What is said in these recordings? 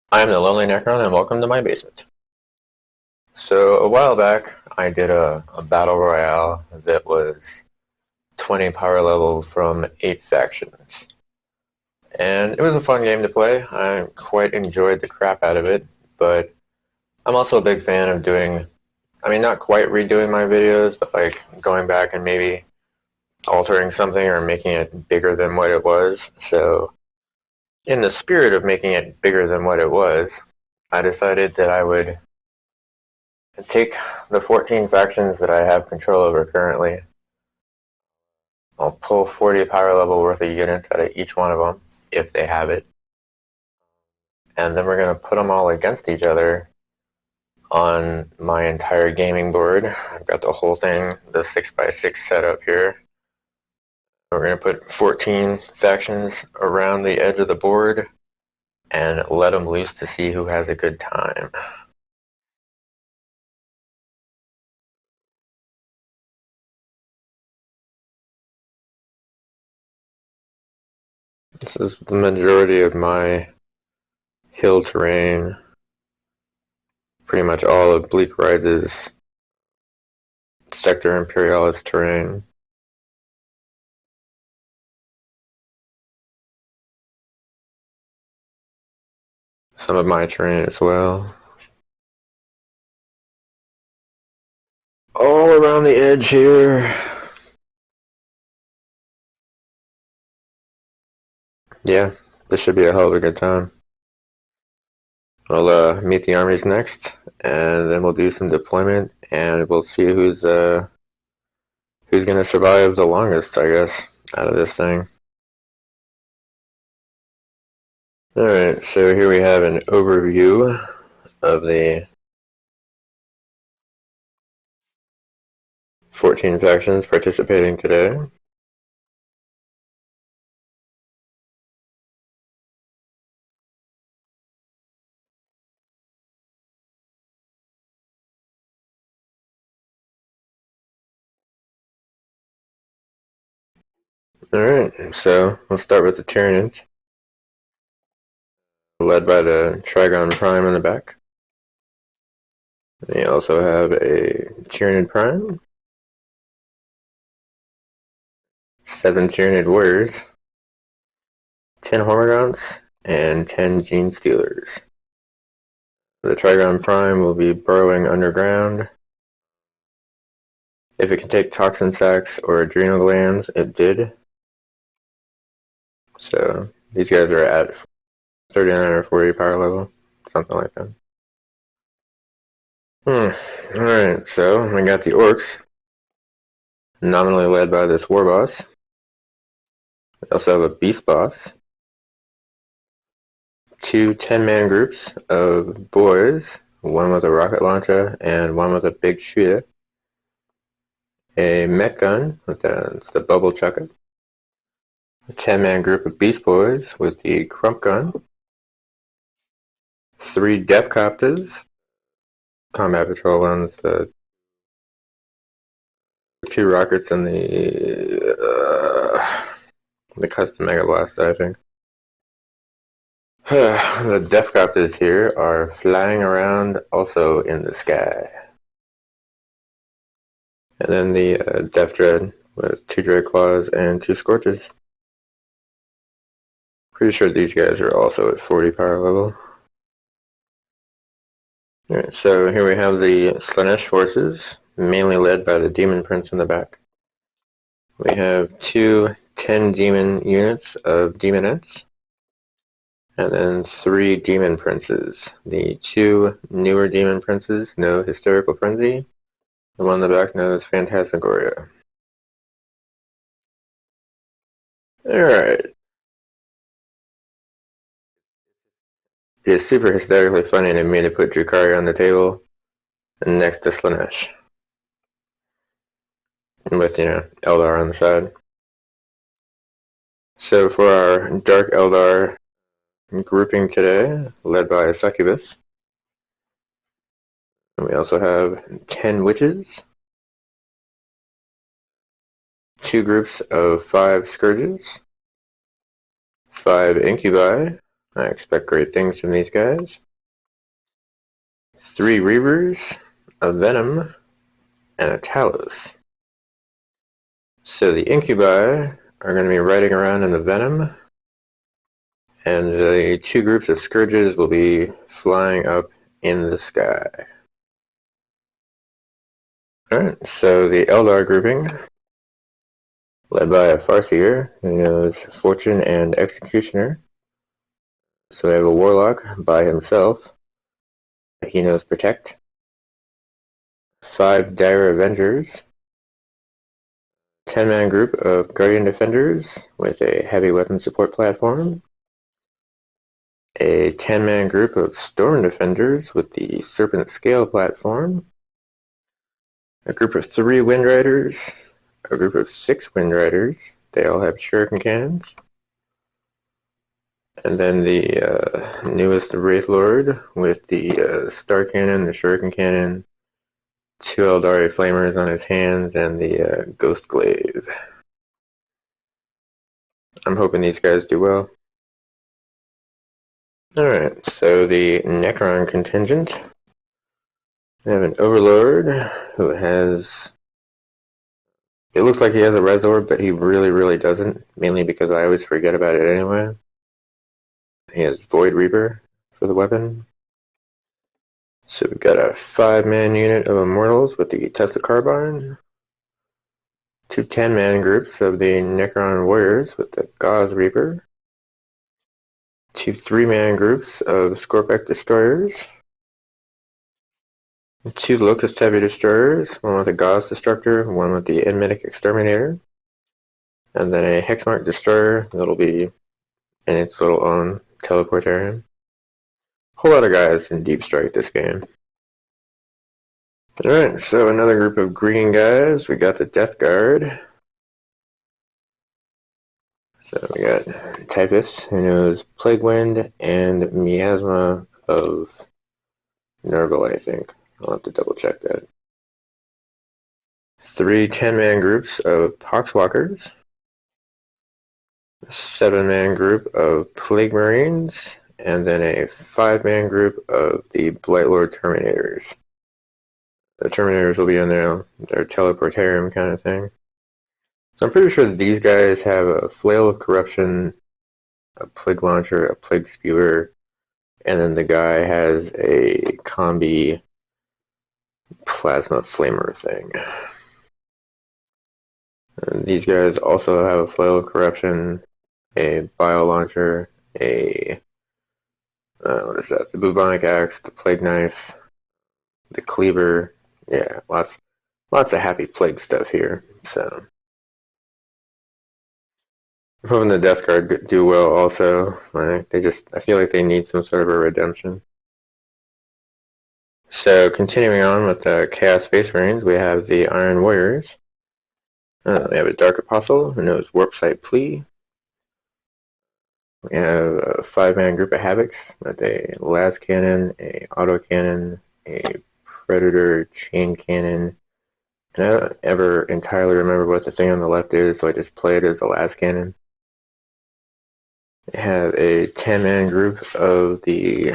I am the Lonely Necron, and welcome to my basement. So, a while back, I did a battle royale that was 20 power level from 8 factions. And it was a fun game to play. I quite enjoyed the crap out of it, but I'm also a big fan of not quite redoing my videos, but like going back and maybe altering something or making it bigger than what it was. So, in the spirit of making it bigger than what it was, I decided that I would take the 14 factions that I have control over currently. I'll pull 40 power level worth of units out of each one of them, if they have it. And then we're going to put them all against each other on my entire gaming board. I've got the whole thing, the 6x6 setup here. We're going to put 14 factions around the edge of the board and let them loose to see who has a good time. This is the majority of my hill terrain. Pretty much all of Bleak Rides' Sector Imperialis terrain. Some of my terrain as well. All around the edge here. Yeah, this should be a hell of a good time. We'll meet the armies next, and then we'll do some deployment, and we'll see who's gonna survive the longest, I guess, out of this thing. Alright, so here we have an overview of the 14 factions participating today. Alright, so let's start with the Tyranids, led by the Trigon Prime in the back. They also have a Tyranid Prime, 7 Tyranid Warriors, 10 Hormagaunts, and 10 Gene Stealers. The Trigon Prime will be burrowing underground. If it can take toxin sacs or adrenal glands, it did. So these guys are at 39 or 40 power level, something like that. Alright, so we got the Orcs, nominally led by this War Boss. We also have a Beast Boss, 2 10-man groups of boys, one with a rocket launcher and one with a big shooter. A mech gun with the bubble chucker. A 10-man group of beast boys with the crump gun. 3 Depcopters, combat patrol ones, the 2 rockets and the custom mega blaster, I think. The Depcopters here are flying around also in the sky. And then the Def Dread with 2 Dread Claws and 2 Scorches. Pretty sure these guys are also at 40 power level. Alright, so here we have the Slaanesh forces, mainly led by the Demon Prince in the back. We have 2 10 demon units of Demonettes, and then 3 Demon Princes. The 2 newer Demon Princes know Hysterical Frenzy, the one in the back knows Phantasmagoria. Alright. It's super hysterically funny to me to put Drukhari on the table next to Slaanesh. And with, Eldar on the side. So for our Dark Eldar grouping today, led by a Succubus. And we also have 10 Witches. 2 groups of 5 Scourges. 5 Incubi. I expect great things from these guys. 3 Reavers, a Venom, and a Talos. So the Incubi are going to be riding around in the Venom, and the 2 groups of Scourges will be flying up in the sky. Alright, so the Eldar grouping, led by a Farseer, who knows Fortune and Executioner. So they have a Warlock by himself. He knows Protect. 5 Dire Avengers. 10-man group of Guardian Defenders with a heavy weapon support platform. A 10-man group of Storm Defenders with the Serpent Scale platform. A group of 3 Wind Riders. A group of 6 Wind Riders. They all have Shuriken cannons. And then the newest Wraith Lord with the Star Cannon, the Shuriken Cannon, 2 Eldari Flamers on his hands, and the Ghost Glaive. I'm hoping these guys do well. Alright, so the Necron contingent. We have an Overlord who has... It looks like he has a Res Orb, but he really doesn't, mainly because I always forget about it anyway. He has Void Reaper for the weapon. So we've got a 5-man unit of Immortals with the Tesla Carbine. 2 10-man groups of the Necron Warriors with the Gauze Reaper. 2 3-man groups of Scorpek Destroyers. 2 Locust Heavy Destroyers, one with a Gauze Destructor, one with the Enmetic Exterminator. And then a Hexmark Destroyer that'll be in its little own teleportarium. Whole lot of guys in Deep Strike this game. Alright, so another group of green guys. We got the Death Guard. So we got Typhus, who knows Plague Wind, and Miasma of Nurgle, I think. I'll have to double check that. 3 10-man groups of Poxwalkers. A 7-man group of Plague Marines, and then a 5-man group of the Blightlord Terminators. The Terminators will be in their teleportarium kind of thing. So I'm pretty sure that these guys have a Flail of Corruption, a Plague Launcher, a Plague Spewer, and then the guy has a combi Plasma Flamer thing. And these guys also have a Flail of Corruption, a Bio Launcher, a what is that? The Bubonic Axe, the Plague Knife, the Cleaver. Yeah, lots of happy plague stuff here. So I'm hoping the Death Guard do well also. I feel like they need some sort of a redemption. So continuing on with the Chaos Space Marines, we have the Iron Warriors. We have a Dark Apostle who knows Warp Sight Plea. We have a 5-man group of Havocs with a Las Cannon, a Auto Cannon, a Predator Chain Cannon. And I don't ever entirely remember what the thing on the left is, so I just play it as a Las Cannon. We have a 10-man group of the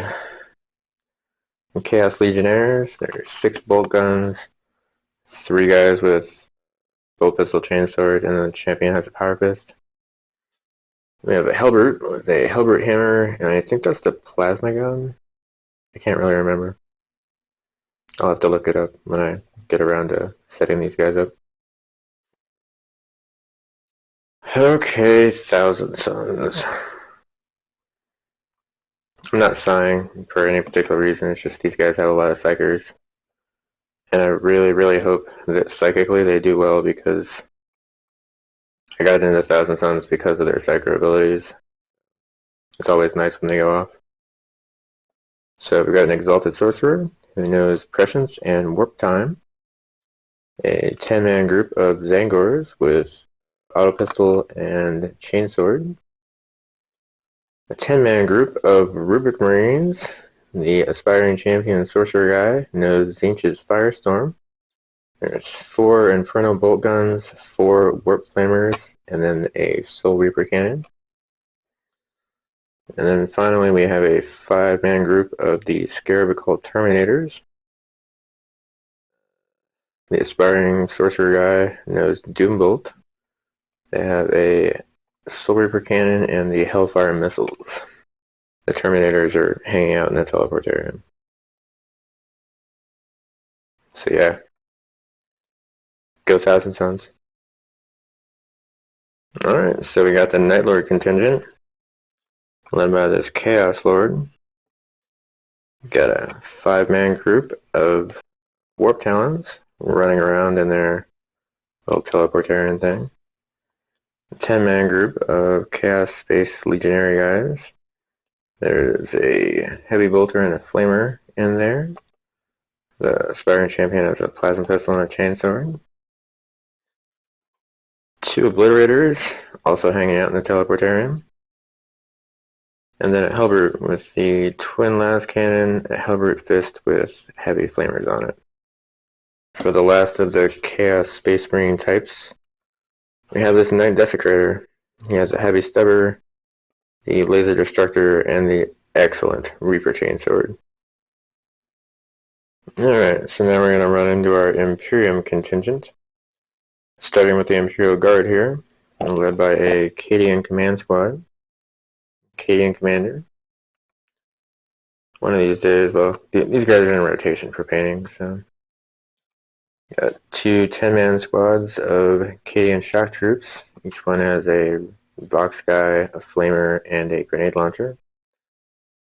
Chaos Legionnaires. There's 6 bolt guns, 3 guys with bolt pistol chainsword, and the champion has a power fist. We have a Helbert with a Helbert hammer, and I think that's the plasma gun. I can't really remember. I'll have to look it up when I get around to setting these guys up. Okay, Thousand Suns. I'm not sighing for any particular reason, it's just these guys have a lot of Psychers. And I really hope that psychically they do well, because I got into Thousand Suns because of their Psycho abilities. It's always nice when they go off. So we've got an Exalted Sorcerer who knows Prescience and Warp Time. A 10-man group of Zangors with Auto Pistol and Chainsword. A 10-man group of Rubric Marines. The Aspiring Champion Sorcerer guy knows Zinch's Firestorm. There's 4 Inferno Bolt Guns, 4 Warp Flamers, and then a Soul Reaper Cannon. And then finally we have a 5-man group of the Scarab called Terminators. The aspiring sorcerer guy knows Doombolt. They have a Soul Reaper cannon and the Hellfire missiles. The Terminators are hanging out in the teleportarium. So yeah, go Thousand Sons. Alright, so we got the Night Lord contingent, led by this Chaos Lord. Got a 5-man group of Warp Talons running around in their little teleportarian thing. A 10-man group of Chaos Space Legionary guys. There's a Heavy Bolter and a Flamer in there. The Aspiring Champion has a Plasma Pistol and a Chainsword. 2 Obliterators, also hanging out in the teleportarium. And then a Hellbrute with the Twin Las Cannon, a Hellbrute Fist with heavy flamers on it. For the last of the Chaos Space Marine types, we have this Night Desecrator. He has a Heavy Stubber, the Laser Destructor, and the excellent Reaper Chainsword. Alright, so now we're going to run into our Imperium contingent. Starting with the Imperial Guard here, led by a Cadian Command Squad. Cadian Commander. One of these days, well, these guys are in rotation for painting, so. Got 2 10-man squads of Cadian Shock Troops. Each one has a Vox guy, a Flamer, and a Grenade Launcher.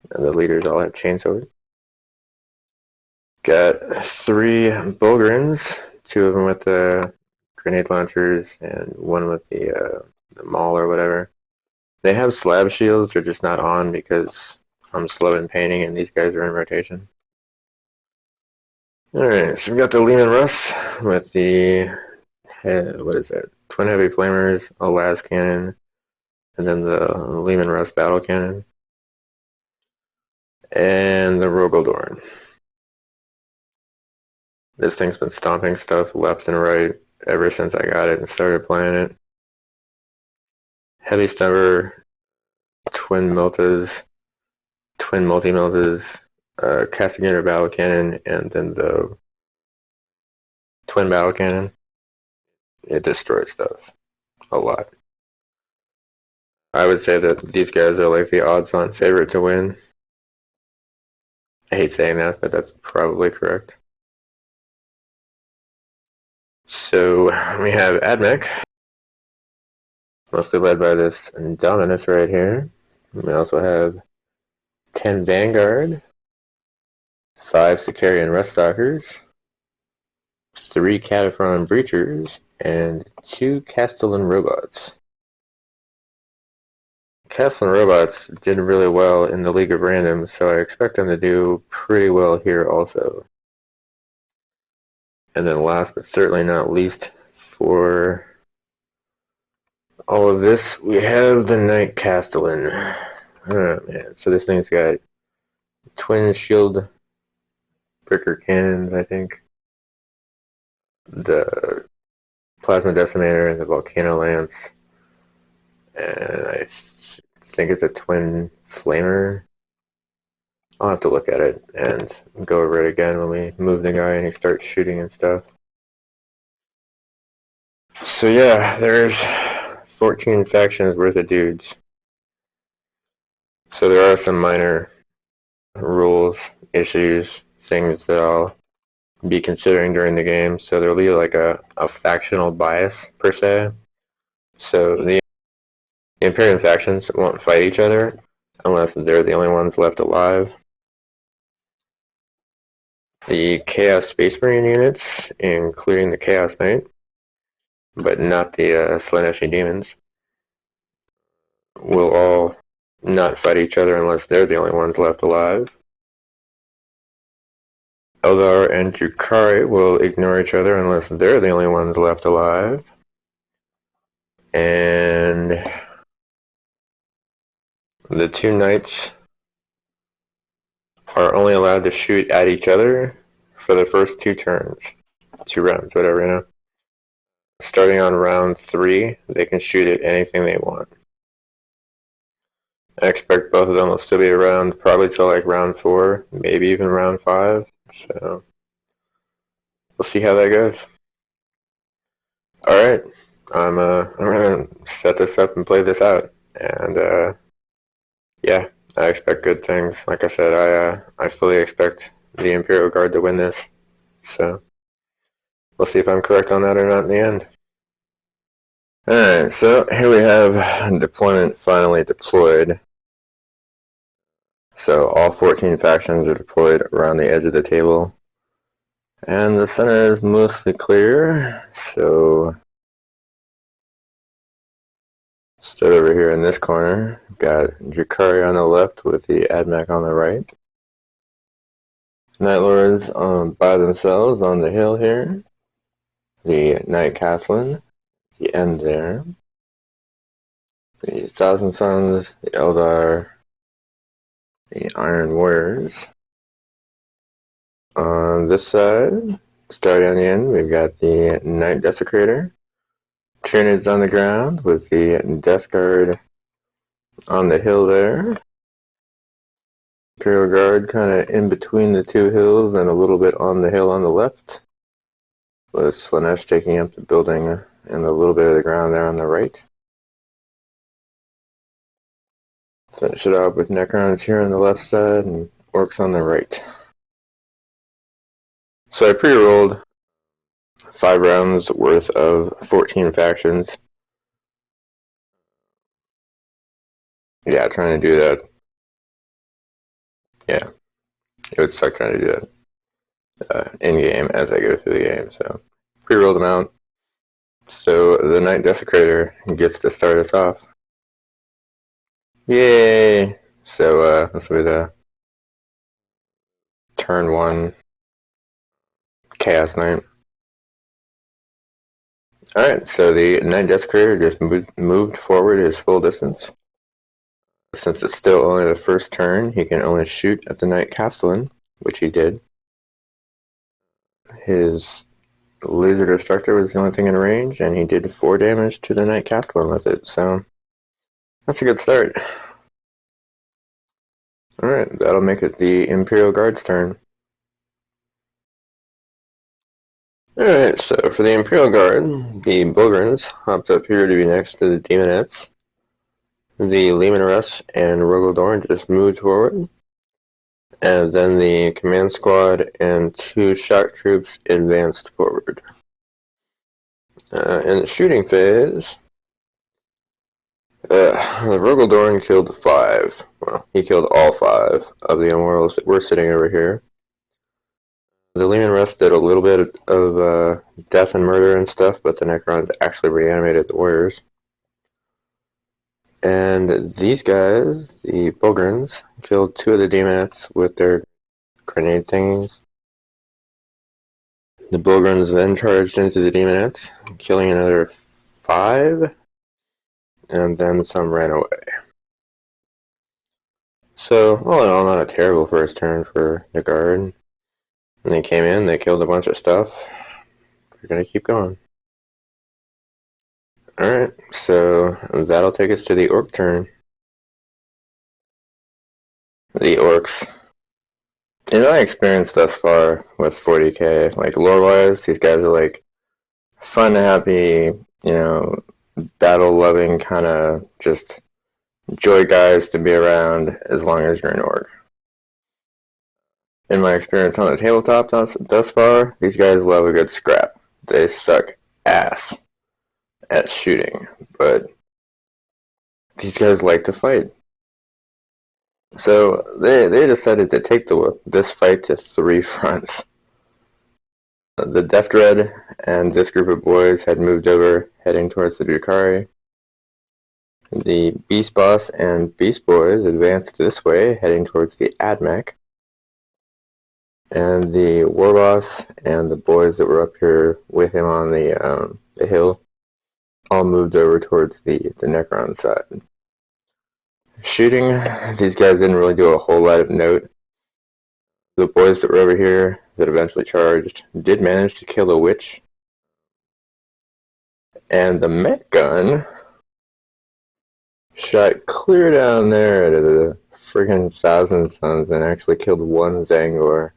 And the leaders all have Chainsword. Got 3 Bulgarins, 2 of them with the Grenade Launchers, and 1 with the Maul or whatever. They have slab shields, they're just not on because I'm slow in painting and these guys are in rotation. Alright, so we got the Lehman Russ with the, what is that, Twin Heavy Flamers, a Las Cannon, and then the Lehman Russ Battle Cannon, and the Rogaldorn. This thing's been stomping stuff left and right ever since I got it and started playing it. Heavy Stubber, Twin Meltas, Twin Multi-Meltas, Castigator Battle Cannon, and then the Twin Battle Cannon. It destroys stuff a lot. I would say that these guys are like the odds-on favorite to win. I hate saying that, but that's probably correct. So we have AdMech, mostly led by this Dominus right here. We also have 10 Vanguard, 5 Sicarian Ruststalkers, 3 Cataphren Breachers, and 2 Castellan Robots. Castellan Robots did really well in the League of Random, so I expect them to do pretty well here also. And then last but certainly not least, for all of this, we have the Knight Castellan. Oh man, so this thing's got twin shield breaker cannons, I think. The Plasma Decimator and the Volcano Lance. And I think it's a twin flamer. I'll have to look at it and go over it again when we move the guy and he starts shooting and stuff. So yeah, there's 14 factions worth of dudes. So there are some minor rules, issues, things that I'll be considering during the game. So there'll be like a factional bias per se. So the Imperium factions won't fight each other unless they're the only ones left alive. The Chaos Space Marine units, including the Chaos Knight, but not the Slaaneshi Demons, will all not fight each other unless they're the only ones left alive. Eldar and Drukhari will ignore each other unless they're the only ones left alive. And the 2 knights are only allowed to shoot at each other for the first 2 turns. 2 rounds, whatever, you know. Starting on round 3, they can shoot at anything they want. I expect both of them will still be around probably till like round 4, maybe even round 5. So we'll see how that goes. Alright, I'm gonna set this up and play this out. And yeah, I expect good things. Like I said, I fully expect the Imperial Guard to win this. So we'll see if I'm correct on that or not in the end. Alright, so here we have deployment finally deployed. So all 14 factions are deployed around the edge of the table. And the center is mostly clear, so stood over here in this corner. Got Drakari on the left with the Admech on the right. Night Lords by themselves on the hill here. The Night Castellan, the end there. The Thousand Suns, the Eldar, the Iron Warriors. On this side, starting on the end, we've got the Night Desecrator. Tyranids on the ground with the Death Guard on the hill there. Imperial Guard kind of in between the two hills and a little bit on the hill on the left. With Slaanesh taking up the building and a little bit of the ground there on the right. Finish it up with Necrons here on the left side and Orcs on the right. So I pre-rolled 5 rounds worth of 14 factions. Yeah, trying to do that. Yeah, it would suck trying to do that in-game as I go through the game. So pre-rolled them out. So the Night Desecrator gets to start us off. Yay! So this will be the turn 1 Chaos Knight. Alright, so the Night Desecrator just moved forward his full distance. Since it's still only the first turn, he can only shoot at the Night Castellan, which he did. His Laser Destructor was the only thing in range, and he did 4 damage to the Night Castellan with it, so that's a good start. Alright, that'll make it the Imperial Guard's turn. Alright, so for the Imperial Guard, the Bograns hopped up here to be next to the Demonettes. The Leman Russ and Rogaldorn just moved forward. And then the Command Squad and 2 Shock Troops advanced forward. In the shooting phase, the Rogaldorn killed 5. Well, he killed all 5 of the Immortals that were sitting over here. The Leman Russ did a little bit of death and murder and stuff, but the Necrons actually reanimated the warriors. And these guys, the Bograns, killed 2 of the Demonettes with their grenade thingies. The Bograns then charged into the Demonettes, killing another 5, and then some ran away. So, all in all, not a terrible first turn for the Guard. And they came in, they killed a bunch of stuff. We're gonna keep going. Alright, so that'll take us to the Orc turn. The Orcs. In my experience thus far with 40k, like lore-wise, these guys are like fun, happy, you know, battle-loving kind of just joy guys to be around as long as you're an Orc. In my experience on the tabletop thus far, these guys love a good scrap. They suck ass at shooting, but these guys like to fight. So they decided to take this fight to 3 fronts. The Death Dread and this group of boys had moved over, heading towards the Drakari. The Beast Boss and Beast Boys advanced this way, heading towards the Admech. And the War Boss and the boys that were up here with him on the hill all moved over towards the Necron side. Shooting, these guys didn't really do a whole lot of note. The boys that were over here that eventually charged did manage to kill a witch. And the mech gun Shot clear down there to the friggin' Thousand Suns and actually killed one Zangor.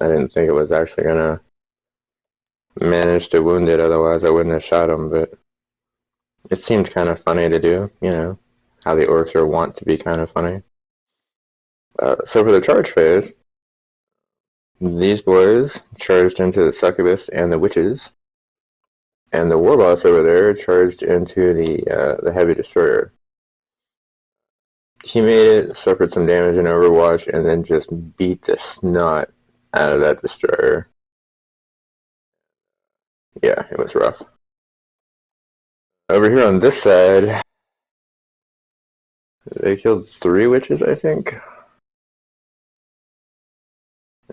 I didn't think it was actually gonna manage to wound it, otherwise I wouldn't have shot him, but it seemed kind of funny to do, you know, how the orcs are wont to be kind of funny. So for the charge phase, these boys charged into the succubus and the witches, and the warboss over there charged into the heavy destroyer. He made it, suffered some damage in Overwatch, and then just beat the snot out of that destroyer. Yeah, it was rough. Over here on this side, they killed 3 witches, I think.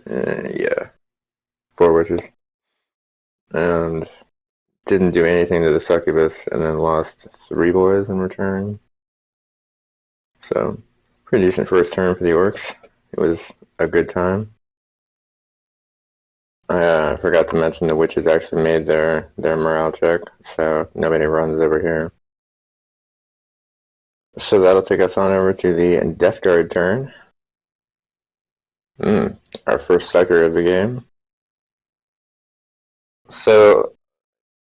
Yeah, 4 witches. And didn't do anything to the succubus, and then lost 3 boys in return. So, pretty decent first turn for the orcs. It was a good time. I forgot to mention the witches actually made their morale check, so nobody runs over here. So that'll take us on over to the Death Guard turn. Our first sucker of the game. So,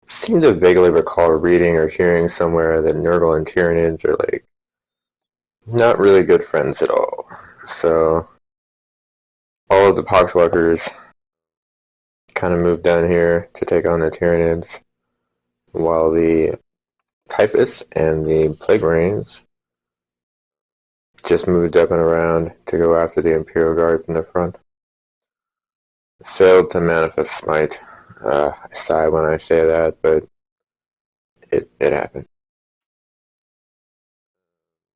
seem to vaguely recall reading or hearing somewhere that Nurgle and Tyranids are like not really good friends at all. So all of the Poxwalkers kind of moved down here to take on the Tyranids, while the Typhus and the Plague Marines just moved up and around to go after the Imperial Guard from the front. Failed to manifest smite. I sigh when I say that, but it happened.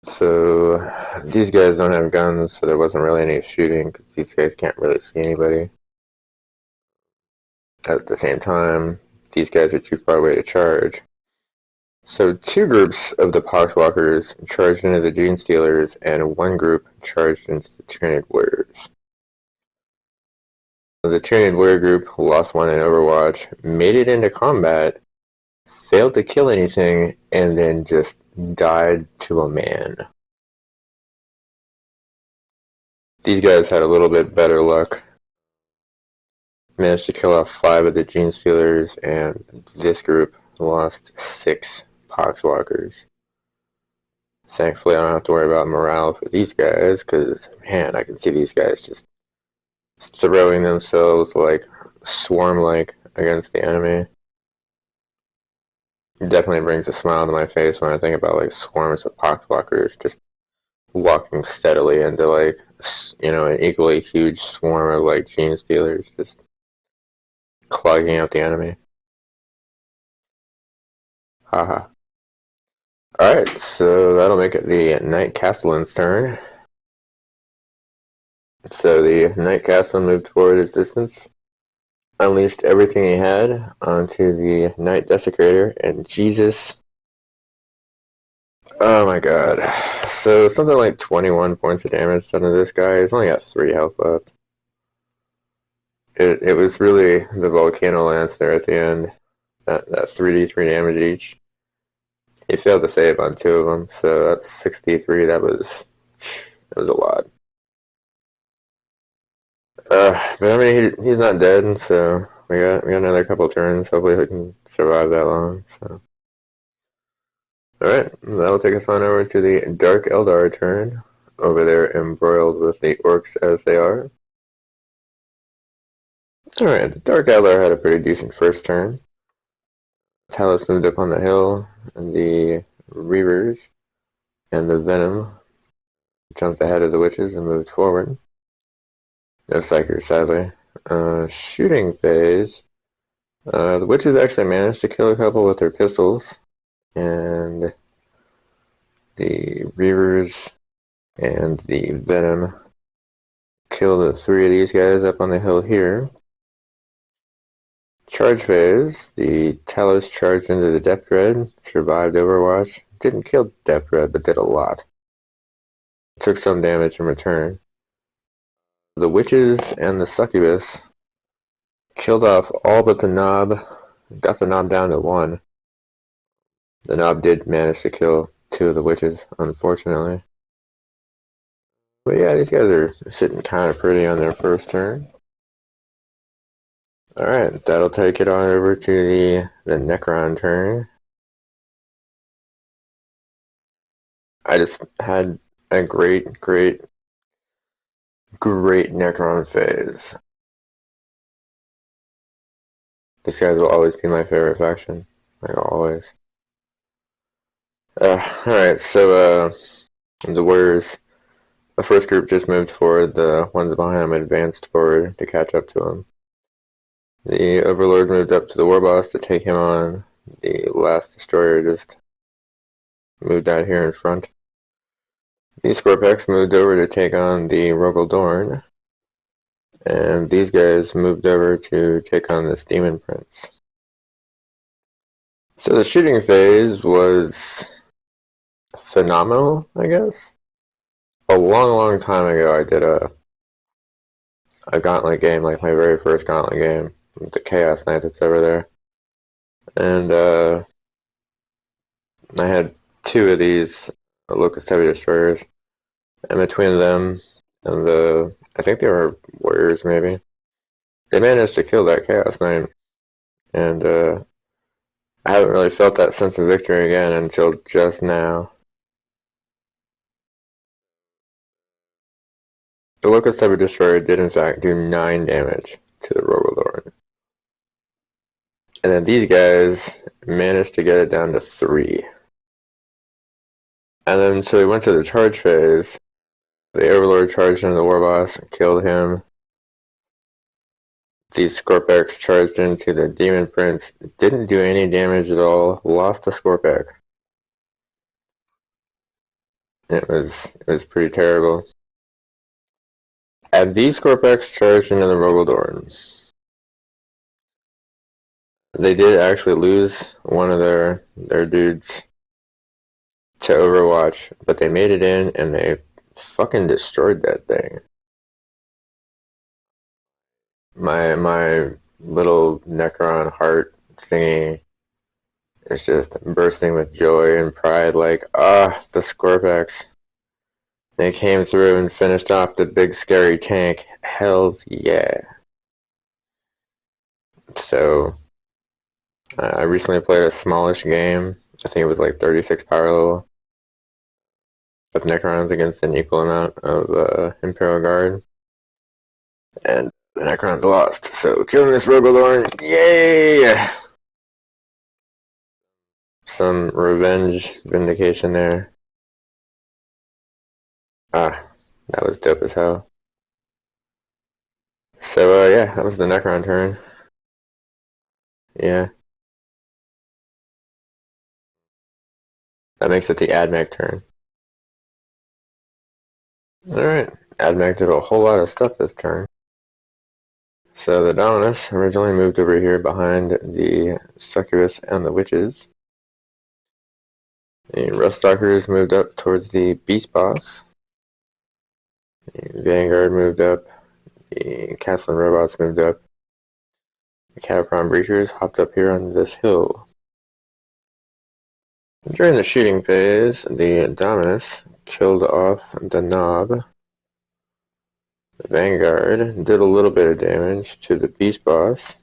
So these guys don't have guns, so there wasn't really any shooting because these guys can't really see anybody. At the same time, these guys are too far away to charge. So 2 groups of the Poxwalkers charged into the Gene Stealers, and 1 group charged into the Tyranid Warriors. The Tyranid Warrior group lost 1 in Overwatch, made it into combat, failed to kill anything, and then just died to a man. These guys had a little bit better luck. Managed to kill off 5 of the Gene Stealers, and this group lost 6 Poxwalkers. Thankfully, I don't have to worry about morale for these guys, because, man, I can see these guys just throwing themselves like swarm-like against the enemy. It definitely brings a smile to my face when I think about like swarms of Poxwalkers just walking steadily into like, you know, an equally huge swarm of like Gene Stealers just clogging out the enemy. Haha. Alright, so that'll make it the Knight Castellan's turn. So the Knight Castellan moved forward his distance, unleashed everything he had onto the Knight Desecrator, and Jesus. Oh my god. So something like 21 points of damage done to this guy. He's only got 3 health left. It was really the Volcano Lance there at the end. That 3d3 damage each. He failed to save on 2 of them, so that's 63. That was a lot. But I mean, he's not dead, so we got another couple turns. Hopefully, we can survive that long. So, all right, that'll take us on over to the Dark Eldar turn. Over there, embroiled with the orcs as they are. All right, the Dark Eldar had a pretty decent first turn. Talus moved up on the hill, and the Reavers and the Venom jumped ahead of the witches and moved forward. No Psykers, sadly. Shooting phase. The witches actually managed to kill a couple with their pistols, and the Reavers and the Venom killed 3 of these guys up on the hill here. Charge phase. The Talos charged into the Depth Dread, survived Overwatch. Didn't kill Depth Dread, but did a lot. Took some damage in return. The witches and the succubus killed off all but the Knob. Got the Knob down to 1. The Knob did manage to kill two of the witches, unfortunately. But yeah, these guys are sitting kind of pretty on their first turn. Alright, that'll take it on over to the Necron turn. I just had a great Necron phase. These guys will always be my favorite faction. Like always. Alright, so the Warriors, the first group just moved forward. The ones behind them advanced forward to catch up to them. The Overlord moved up to the War Boss to take him on. The last Destroyer just moved out here in front. The Scorpex moved over to take on the Rogaldorn. And these guys moved over to take on this Demon Prince. So the shooting phase was phenomenal, I guess. A long time ago, I did a gauntlet game, like my very first gauntlet game, with the Chaos Knight that's over there. And I had two of these Locust Heavy Destroyers. And between them and I think they were Warriors maybe, they managed to kill that Chaos Knight. And I haven't really felt that sense of victory again until just now. The Locust Heavy Destroyer did in fact do 9 damage to the Rogaldorn. And then these guys managed to get it down to 3. And then so we went to the charge phase. The Overlord charged into the War Boss and killed him. The Scorpex charged into the Demon Prince, didn't do any damage at all, lost the Scorpex. It was pretty terrible. And these Scorpex charged into the Rogaldorn. They did actually lose one of their dudes to Overwatch, but they made it in and they fucking destroyed that thing. My little Necron heart thingy is just bursting with joy and pride, like, the Scorpex. They came through and finished off the big scary tank. Hells yeah. So, I recently played a smallish game. I think it was like 36 power level. With Necrons against an equal amount of Imperial Guard. And the Necrons lost. So, killing this Rogaldorn, yay! Some revenge vindication there. That was dope as hell. So, yeah, that was the Necron turn. Yeah. That makes it the AdMech turn. Alright, AdMech did a whole lot of stuff this turn. So the Dominus originally moved over here behind the Succubus and the Witches. The Ruststalkers moved up towards the Beast Boss. The Vanguard moved up. The Castle and Robots moved up. The Catapron Breachers hopped up here on this hill. During the shooting phase, the Dominus killed off the Knob. The Vanguard did a little bit of damage to the Beast Boss.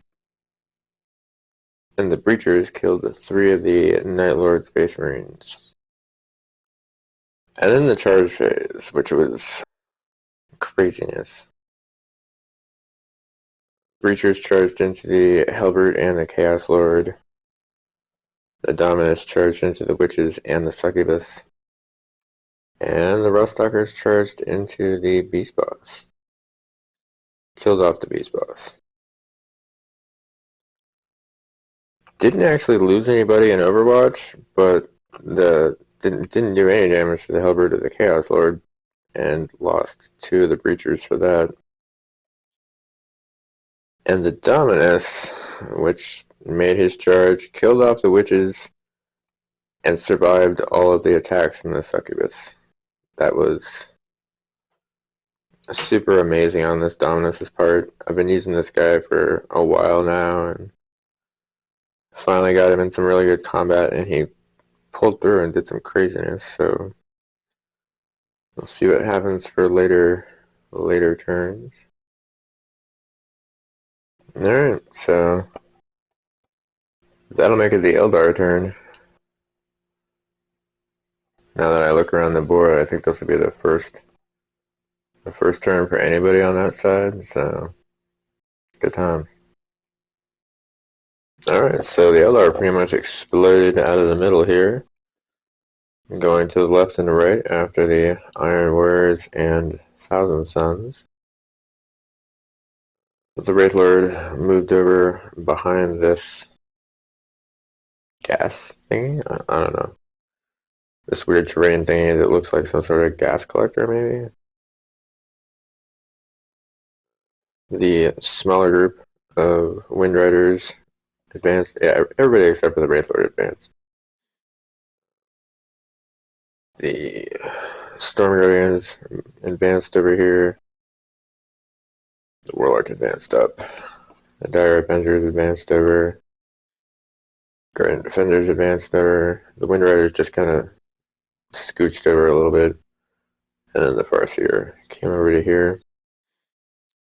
And the Breachers killed 3 of the Night Lord Space Marines. And then the charge phase, which was craziness. Breachers charged into the Halberd and the Chaos Lord. The Dominus charged into the Witches and the Succubus. And the Ruststalkers charged into the Beast Boss. Killed off the Beast Boss. Didn't actually lose anybody in Overwatch, but didn't do any damage to the Halberd or the Chaos Lord, and lost 2 of the Breachers for that. And the Dominus, which made his charge, killed off the Witches, and survived all of the attacks from the Succubus. That was super amazing on this Dominus's part. I've been using this guy for a while now, and finally got him in some really good combat, and he pulled through and did some craziness, so we'll see what happens for later turns. Alright, so that'll make it the Eldar turn. Now that I look around the board, I think this will be the first turn for anybody on that side, so good times. Alright, so the Eldar pretty much exploded out of the middle here, going to the left and the right after the Iron Warriors and Thousand Suns. The Wraith Lord moved over behind this gas thingy? I don't know. This weird terrain thingy that looks like some sort of gas collector, maybe? The smaller group of Wind Riders advanced. Yeah, everybody except for the Wraith Lord advanced. The Storm Guardians advanced over here. The Warlock advanced up. The Dire Avengers advanced over. Guardian Defenders advanced over. The Wind Riders just kind of scooched over a little bit. And then the Farseer came over to here.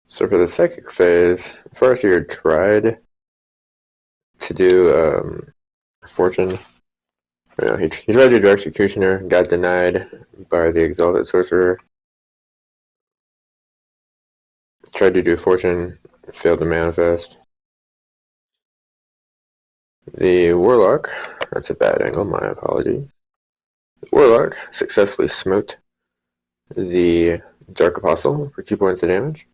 So for the psychic phase, Farseer tried to do Fortune. You know, he tried to do Executioner, got denied by the Exalted Sorcerer. Tried to do Fortune, failed to manifest. The Warlock, that's a bad angle, my apology. The Warlock successfully smote the Dark Apostle for 2 points of damage.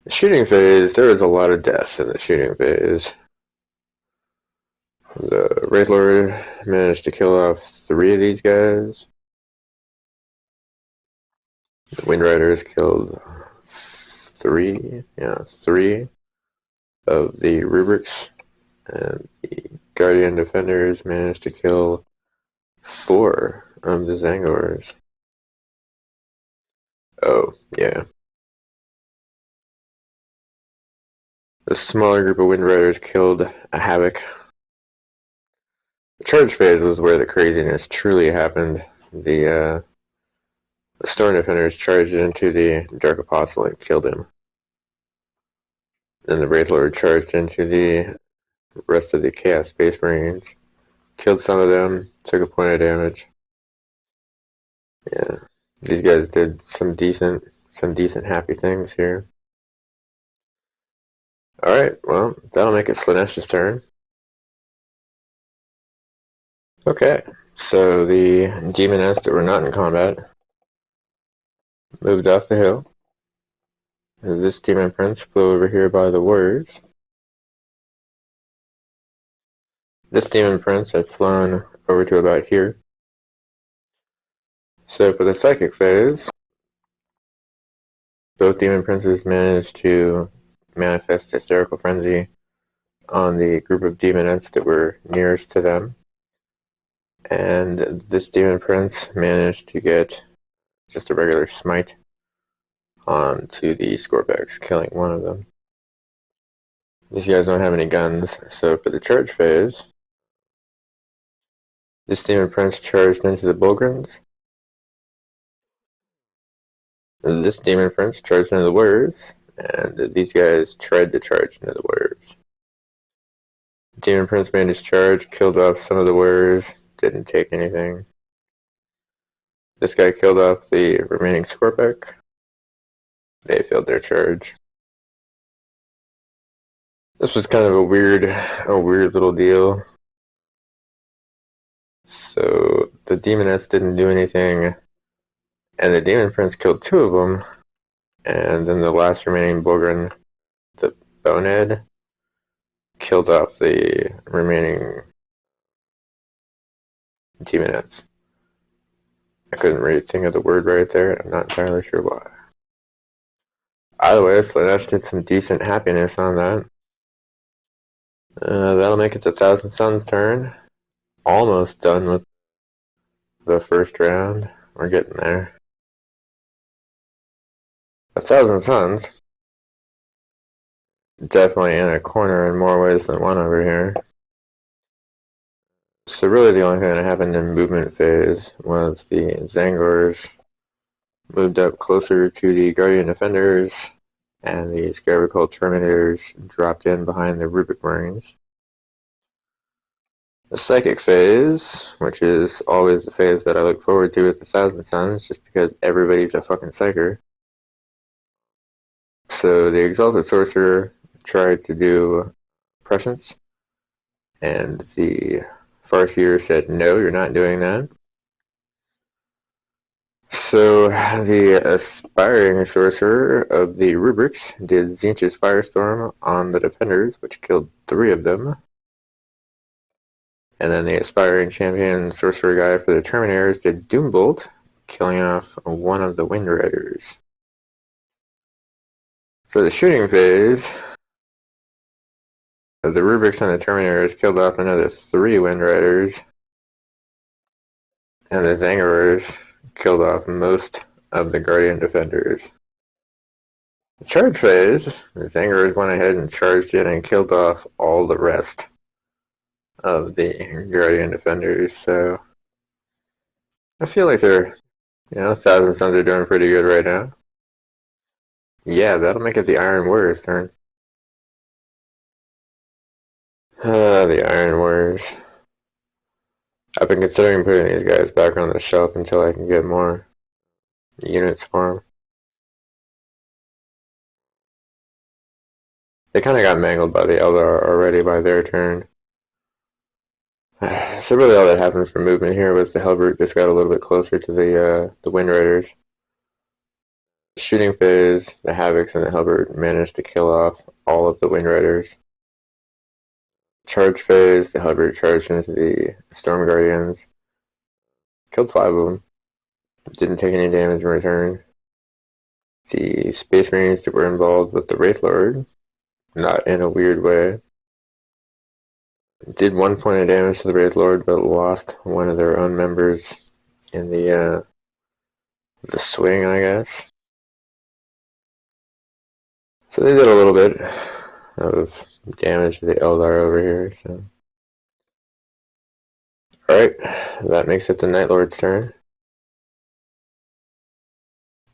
The shooting phase, there was a lot of deaths in the shooting phase. The Wraith Lord managed to kill off 3 of these guys. The Wind Riders killed 3 of the Rubrics. And the Guardian Defenders managed to kill 4 of the Zangors. Oh, yeah. The smaller group of Wind Riders killed a Havoc. The charge phase was where the craziness truly happened. The Storm Defenders charged into the Dark Apostle and killed him. Then the Wraith Lord charged into the rest of the Chaos Space Marines. Killed some of them, took a point of damage. Yeah. These guys did some decent happy things here. Alright, well, that'll make it Slanesh's turn. Okay, so the Demonettes that were not in combat moved off the hill. This Demon Prince flew over here by the Warriors. This Demon Prince had flown over to about here. So for the Psychic phase, both Demon Princes managed to manifest Hysterical Frenzy on the group of Demonettes that were nearest to them. And this Demon Prince managed to get just a regular smite onto the Scorpex, killing one of them. These guys don't have any guns, so for the charge phase, this Demon Prince charged into the Bulgrins. This Demon Prince charged into the Warriors, and these guys tried to charge into the Warriors. Demon Prince made his charge, killed off some of the Warriors, didn't take anything. This guy killed off the remaining Scorpec. They failed their charge. This was kind of a weird little deal. So the Demonettes didn't do anything, and the Demon Prince killed 2 of them, and then the last remaining Bulgrin, the Bonehead, killed off the remaining Demonettes. I couldn't really think of the word right there. I'm not entirely sure why. Either way, Slanesh did some decent happiness on that. That'll make it the Thousand Suns' turn. Almost done with the first round. We're getting there. A Thousand Suns. Definitely in a corner in more ways than one over here. So really the only thing that happened in movement phase was the Zangors moved up closer to the Guardian Defenders, and the Scarecrow Terminators dropped in behind the Rubric Marines. The Psychic phase, which is always the phase that I look forward to with the Thousand Suns, just because everybody's a fucking psyker. So the Exalted Sorcerer tried to do prescience, and the Farseer said, no, you're not doing that. So the Aspiring Sorcerer of the Rubrics did Tzeentch's Firestorm on the Defenders, which killed 3 of them. And then the Aspiring Champion Sorcerer guy for the Terminators did Doombolt, killing off 1 of the Wind Riders. So the shooting phase, the Rubrics and the Terminators killed off another 3 Wind Riders, and the Zangors killed off most of the Guardian Defenders. The charge phase, the Zangors went ahead and charged in and killed off all the rest of the Guardian Defenders, so I feel like they're, Thousand Suns are doing pretty good right now. Yeah, that'll make it the Iron Warriors' turn. The Iron Warriors. I've been considering putting these guys back on the shelf until I can get more units for them. They kind of got mangled by the Eldar already by their turn. So really all that happened for movement here was the Hellbrute just got a little bit closer to the Wind Riders. Shooting phase, the Havocs and the Hellbrute managed to kill off all of the Wind Riders. Charge phase, the Hellbrute charged into the Storm Guardians. Killed 5 of them. Didn't take any damage in return. The Space Marines that were involved with the Wraith Lord, not in a weird way, did 1 point of damage to the Wraith Lord, but lost 1 of their own members in the swing, I guess. So they did a little bit of damage to the Eldar over here. So, alright, that makes it the Night Lord's turn.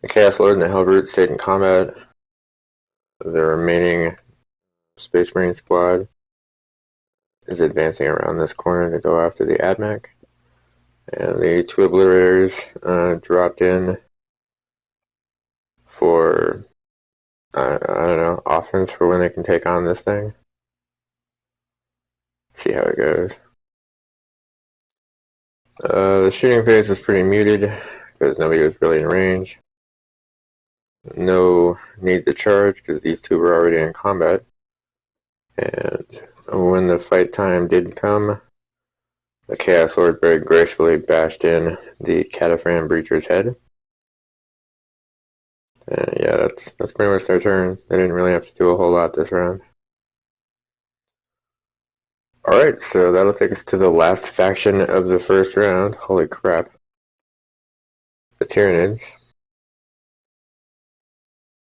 The Chaos Lord and the Hellbrute stayed in combat. The remaining Space Marine squad is advancing around this corner to go after the AdMech. And the 2 Obliterators dropped in for, I don't know, offense for when they can take on this thing. See how it goes. The shooting phase was pretty muted because nobody was really in range. No need to charge because these 2 were already in combat. And when the fight time did come, the Chaos Lord very gracefully bashed in the Cataphan Breacher's head. Yeah, that's pretty much their turn. They didn't really have to do a whole lot this round. Alright, so that'll take us to the last faction of the first round. Holy crap. The Tyranids.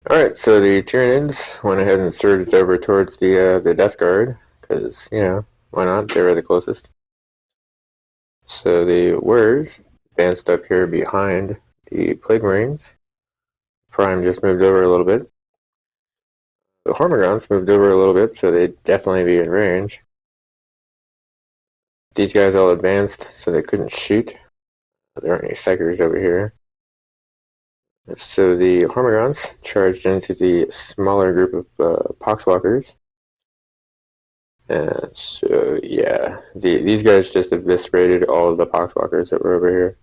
Alright, so the Tyranids went ahead and surged over towards the Death Guard, because, why not? They were the closest. So the Warriors advanced up here behind the Plague Marines. Prime just moved over a little bit. The Hormagaunts moved over a little bit, so they'd definitely be in range. These guys all advanced, so they couldn't shoot. There aren't any Psychers over here. So the Hormagaunts charged into the smaller group of Poxwalkers. So, yeah, these guys just eviscerated all of the Poxwalkers that were over here.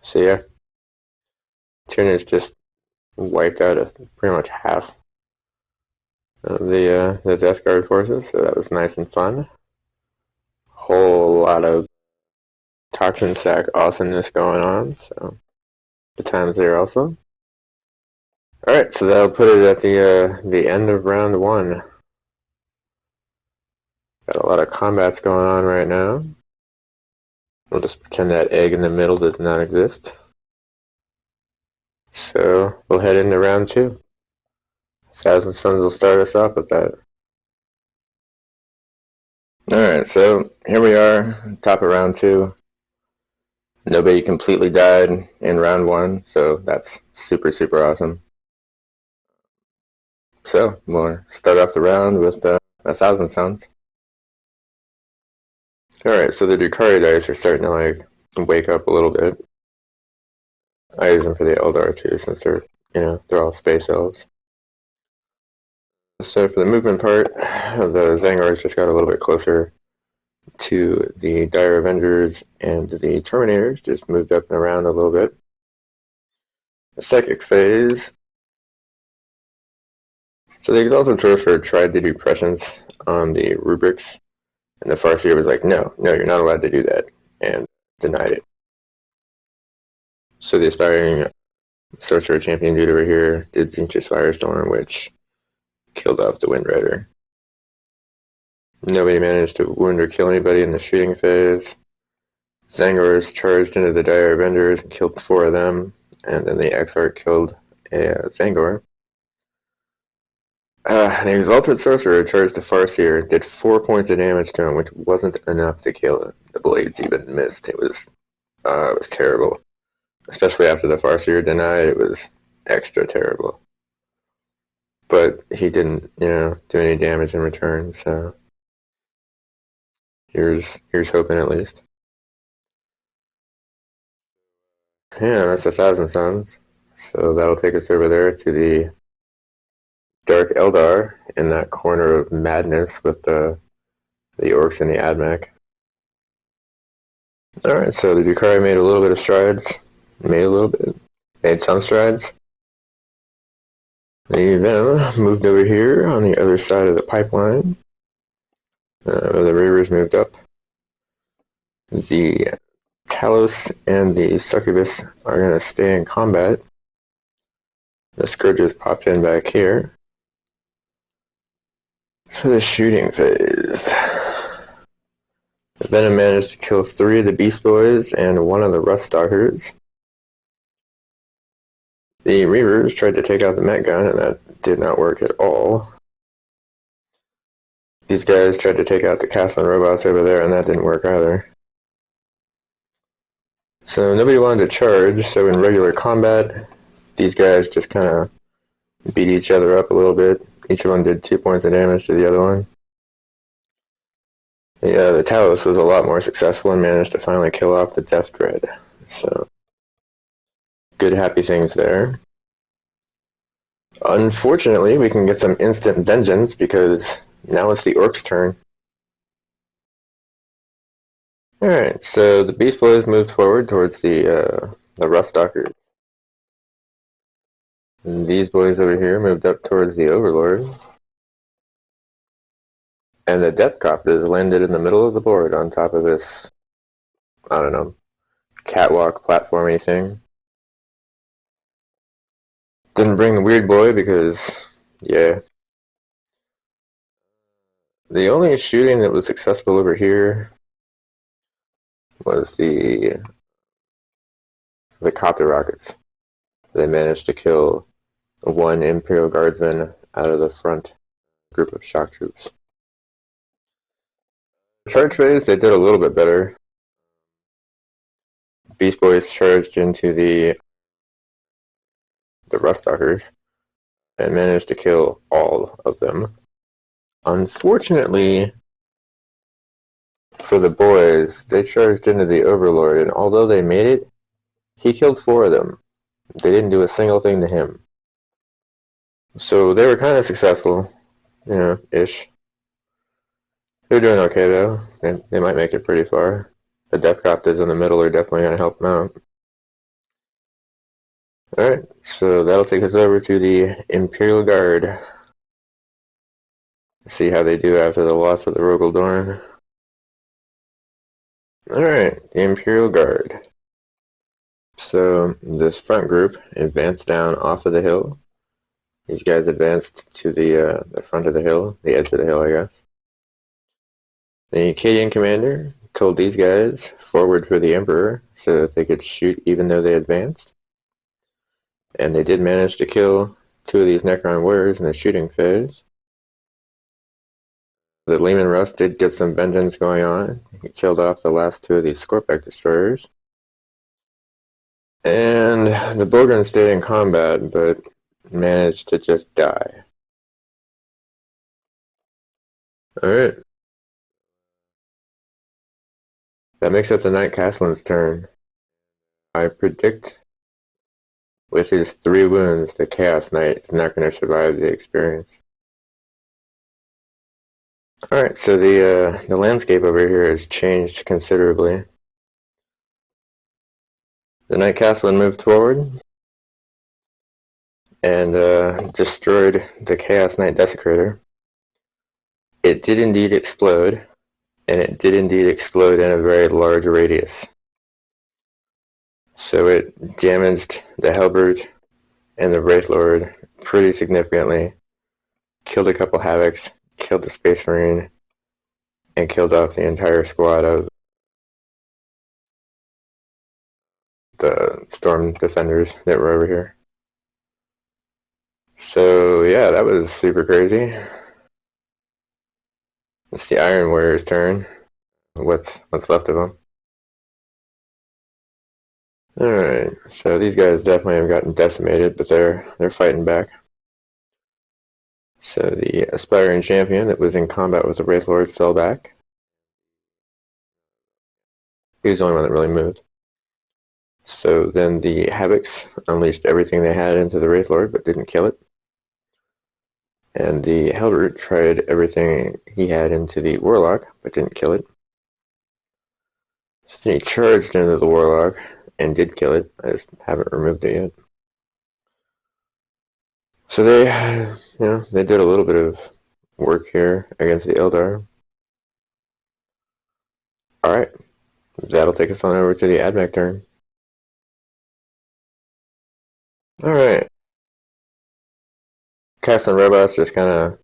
So, yeah, Tyranids just wiped out pretty much half of the Death Guard forces, so that was nice and fun. Whole lot of Toxin Sack awesomeness going on, so the time's there also. Alright, so that'll put it at the end of round 1. Got a lot of combats going on right now. We'll just pretend that egg in the middle does not exist. So we'll head into round 2. Thousand Suns will start us off with that. Alright, so here we are, top of round 2. Nobody completely died in round 1, so that's super, super awesome. So, we'll start off the round with 1,000 sounds. Alright, so the Drukhari dice are starting to wake up a little bit. I use them for the Eldar too, since they're all space elves. So for the movement part, the Zangars just got a little bit closer to the Dire Avengers, and the Terminators just moved up and around a little bit. The Psychic phase. So the Exalted Sorcerer tried to do prescience on the rubrics, and the Farseer was like, no, you're not allowed to do that, and denied it. So the Aspiring Sorcerer Champion dude over here did Zinch's Firestorm, which killed off the Wind Rider. Nobody managed to wound or kill anybody in the shooting phase. Zangars charged into the Dire Avengers and killed 4 of them, and then the Exarch killed a Zangar. The Exalted Sorcerer charged the Farseer, did 4 points of damage to him, which wasn't enough to kill it. The blades even missed. It was terrible. Especially after the Farseer denied, it was extra terrible. But he didn't, do any damage in return, so here's hoping at least. Yeah, that's 1,000 suns. So that'll take us over there to the Dark Eldar in that corner of madness with the orcs and the Admech. Alright, so the Drukhari made a little bit of strides. Made some strides. The Venom moved over here on the other side of the pipeline. The Reavers moved up. The Talos and the Succubus are going to stay in combat. The Scourges popped in back here. So the shooting phase. The Venom managed to kill 3 of the Beast Boys and 1 of the Rust Stalkers. The Reavers tried to take out the Mech Gun, and that did not work at all. These guys tried to take out the Castle robots over there, and that didn't work either. So nobody wanted to charge, so in regular combat, these guys just kind of beat each other up a little bit. Each one did 2 points of damage to the other one. The Talos was a lot more successful and managed to finally kill off the Death Dread. So, good happy things there. Unfortunately, we can get some instant vengeance because now it's the Orcs' turn. Alright, so the Beast Boys moved forward towards the Rust Stalkers. And these boys over here moved up towards the Overlord. And the Depth Copters landed in the middle of the board on top of this, I don't know, catwalk platformy thing. Didn't bring the Weird Boy because, yeah. The only shooting that was successful over here was the Copter Rockets. They managed to kill 1 Imperial Guardsman out of the front group of shock troops. Charge phase, they did a little bit better. Beast Boys charged into the Rust Stalkers and managed to kill all of them. Unfortunately, for the boys, they charged into the Overlord, and although they made it, he killed 4 of them. They didn't do a single thing to him. So they were kind of successful, ish. They're doing okay, though. They might make it pretty far. The Death Copters in the middle are definitely going to help them out. Alright, so that'll take us over to the Imperial Guard. See how they do after the loss of the Rogel Dorn. Alright, the Imperial Guard. So this front group advanced down off of the hill. These guys advanced to the front of the hill, the edge of the hill, I guess. The Acadian commander told these guys forward for the Emperor so that they could shoot even though they advanced. And they did manage to kill 2 of these Necron warriors in the shooting phase. The Lehman Russ did get some vengeance going on. He killed off the last two of these Scorpec destroyers. And the Bogren stayed in combat, but managed to just die. Alright. That makes it the Knight Castleman's turn. I predict with his 3 wounds, the Chaos Knight is not going to survive the experience. Alright, so the landscape over here has changed considerably. The Knight Castellan moved forward and destroyed the Chaos Knight Desecrator. It did indeed explode, and it did indeed explode in a very large radius. So it damaged the Hellbrute and the Wraithlord pretty significantly, killed a couple Havocs, killed the Space Marine, and killed off the entire squad of the Storm Defenders that were over here. So yeah, that was super crazy. It's the Iron Warrior's turn. What's left of them. Alright, so these guys definitely have gotten decimated, but they're fighting back. So the Aspiring Champion that was in combat with the Wraithlord fell back. He was the only one that really moved. So then the Havocs unleashed everything they had into the Wraithlord, but didn't kill it. And the Hellbrute tried everything he had into the Warlock, but didn't kill it. So then he charged into the Warlock and did kill it. I just haven't removed it yet. So they did a little bit of work here against the Eldar. Alright, that'll take us on over to the Admech turn. Alright. Castle Robots just kind of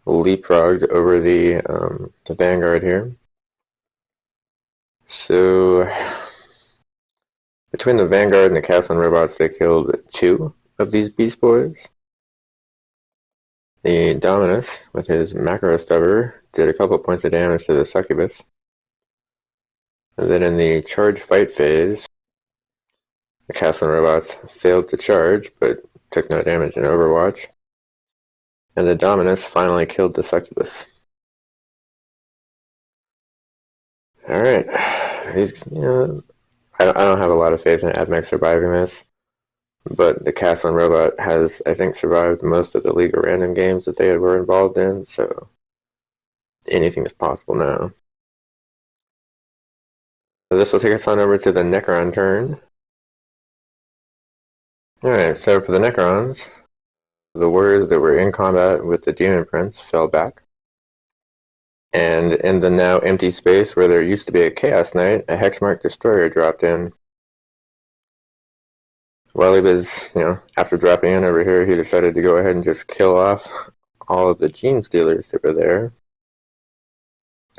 leapfrogged over the Vanguard here. So between the Vanguard and the Castle Robots, they killed 2 of these Beast Boys. The Dominus, with his Macro Stubber, did a couple points of damage to the Succubus. And then in the charge fight phase, the Castle Robots failed to charge, but took no damage in Overwatch. And the Dominus finally killed the Succubus. Alright, I don't have a lot of faith in Admech surviving this, but the Castle Robot has, I think, survived most of the League of Random games that they were involved in, so anything is possible now. So this will take us on over to the Necron turn. Alright, so for the Necrons, the warriors that were in combat with the Demon Prince fell back. And in the now empty space where there used to be a Chaos Knight, a Hexmark Destroyer dropped in. While he was, after dropping in over here, he decided to go ahead and just kill off all of the Gene Stealers that were there.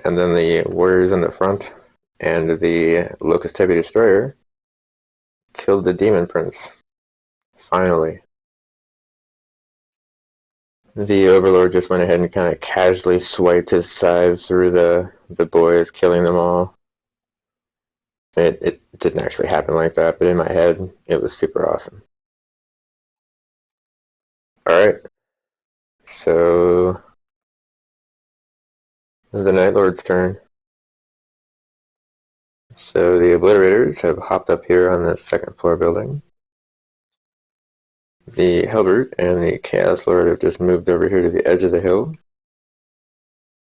And then the warriors in the front and the Locust Heavy Destroyer killed the Demon Prince. Finally. The Overlord just went ahead and kind of casually swiped his scythe through the boys, killing them all. It didn't actually happen like that, but in my head, it was super awesome. Alright. So the Night Lord's turn. So the Obliterators have hopped up here on the 2nd floor building. The Hellbrute and the Chaos Lord have just moved over here to the edge of the hill.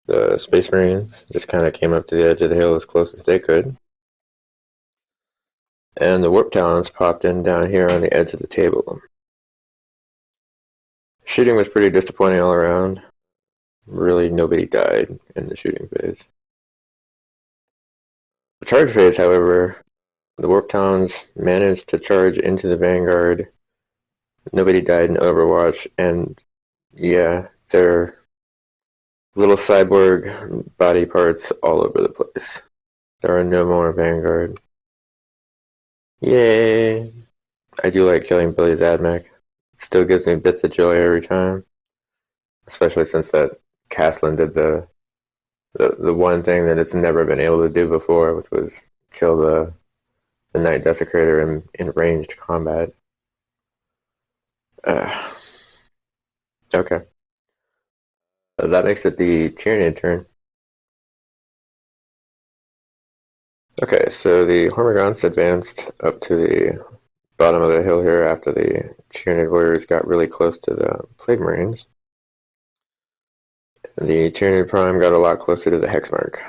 The Space Marines just kind of came up to the edge of the hill as close as they could. And the Warp Talons popped in down here on the edge of the table. Shooting was pretty disappointing all around. Really, nobody died in the shooting phase. The charge phase, however, the Warp Talons managed to charge into the Vanguard. Nobody died in Overwatch, and yeah, they're little cyborg body parts all over the place. There are no more Vanguard. Yay! I do like killing Billy's Admech. It still gives me bits of joy every time. Especially since that Caslin did the one thing that it's never been able to do before, which was kill the Knight Desecrator in ranged combat. Uh, okay. That makes it the Tyranid turn. Okay, so the Hormagaunts advanced up to the bottom of the hill here after the Tyranid warriors got really close to the Plague Marines. The Tyranid Prime got a lot closer to the Hexmark.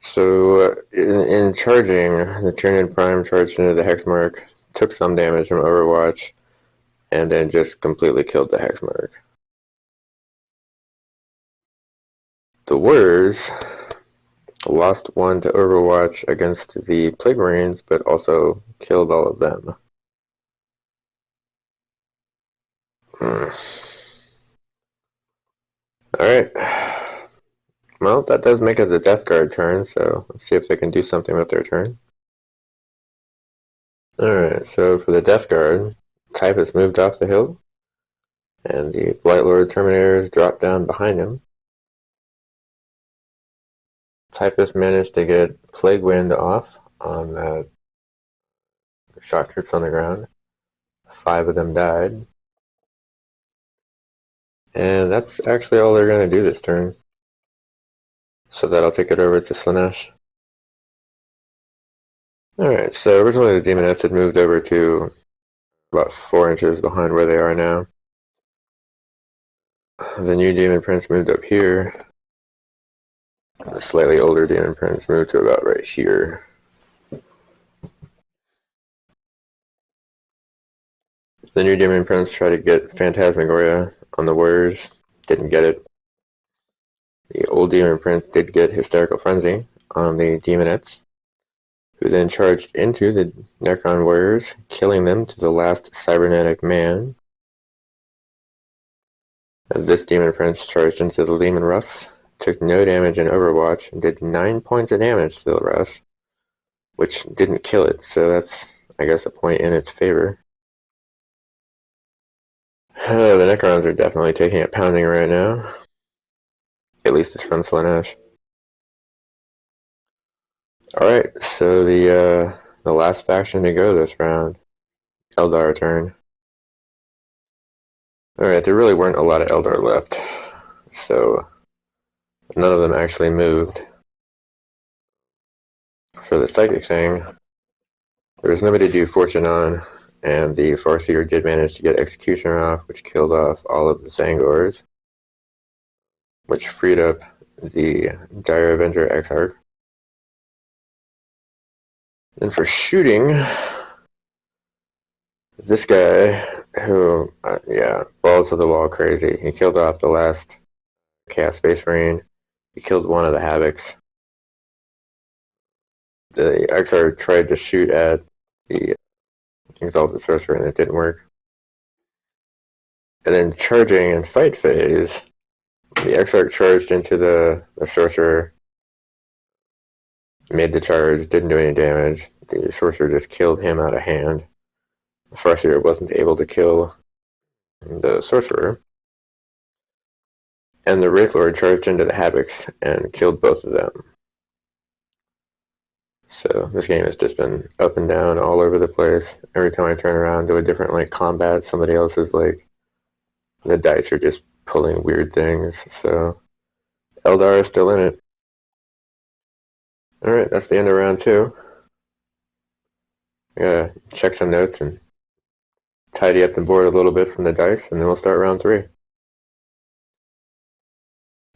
So in charging, the Tyranid Prime charged into the Hexmark, took some damage from Overwatch, and then just completely killed the Hexmark. The Warriors lost one to Overwatch against the Plague Marines, but also killed all of them. Alright. Well, that does make it the Death Guard turn, so let's see if they can do something with their turn. Alright, so for the Death Guard, Type has moved off the hill, and the Blightlord Terminators dropped down behind him. Type has managed to get Plague Wind off on the shock troops on the ground. 5 of them died. And that's actually all they're going to do this turn. So that'll take it over to Slaanesh. Alright, so originally the Demonettes had moved over to about 4 inches behind where they are now. The new Demon Prince moved up here. The slightly older Demon Prince moved to about right here. The new Demon Prince tried to get Phantasmagoria on the Warriors, didn't get it. The old Demon Prince did get Hysterical Frenzy on the Demonettes, who then charged into the Necron Warriors, killing them to the last Cybernetic Man. As this Demon Prince charged into the Leman Russ, took no damage in Overwatch, and did 9 points of damage to the Russ, which didn't kill it, so that's, I guess, a point in its favor. The Necrons are definitely taking a pounding right now. At least it's from Slaanesh. Alright, so the last faction to go this round, Eldar turn. Alright, there really weren't a lot of Eldar left, so none of them actually moved. For the Psychic thing, there was nobody to do Fortune on, and the Farseer did manage to get Executioner off, which killed off all of the Zangors, which freed up the Dire Avenger Exarch. Then for shooting, this guy who, balls to the wall crazy. He killed off the last Chaos Space Marine. He killed one of the Havocs. The Exarch tried to shoot at the Exalted Sorcerer and it didn't work. And then charging in fight phase, the Exarch charged into the Sorcerer, made the charge, didn't do any damage. The Sorcerer just killed him out of hand. The Farseer wasn't able to kill the Sorcerer. And the Wraithlord charged into the Havocs and killed both of them. So this game has just been up and down all over the place. Every time I turn around to a different combat, somebody else is the dice are just pulling weird things. So Eldar is still in it. Alright, that's the end of round 2. I gotta check some notes and tidy up the board a little bit from the dice, and then we'll start round 3.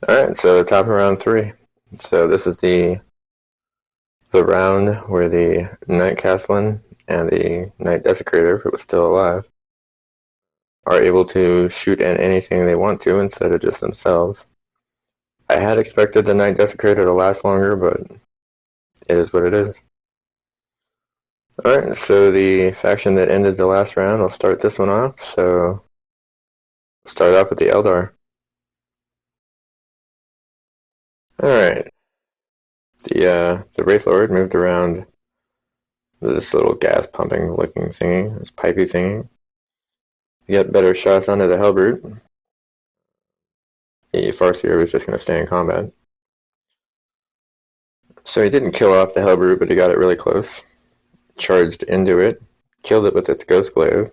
Alright, so the top of round 3. So this is the round where the Knight Castellan and the Knight Desecrator, if it was still alive, are able to shoot at anything they want to instead of just themselves. I had expected the Knight Desecrator to last longer, but it is what it is. Alright, so the faction that ended the last round, I'll start this one off. So, start off with the Eldar. Alright. The Wraithlord moved around this little gas pumping looking thingy, this pipey thingy. Get better shots onto the Hellbrute. The Farseer was just going to stay in combat. So he didn't kill off the Hellbrute, but he got it really close. Charged into it, killed it with its Ghost Glaive.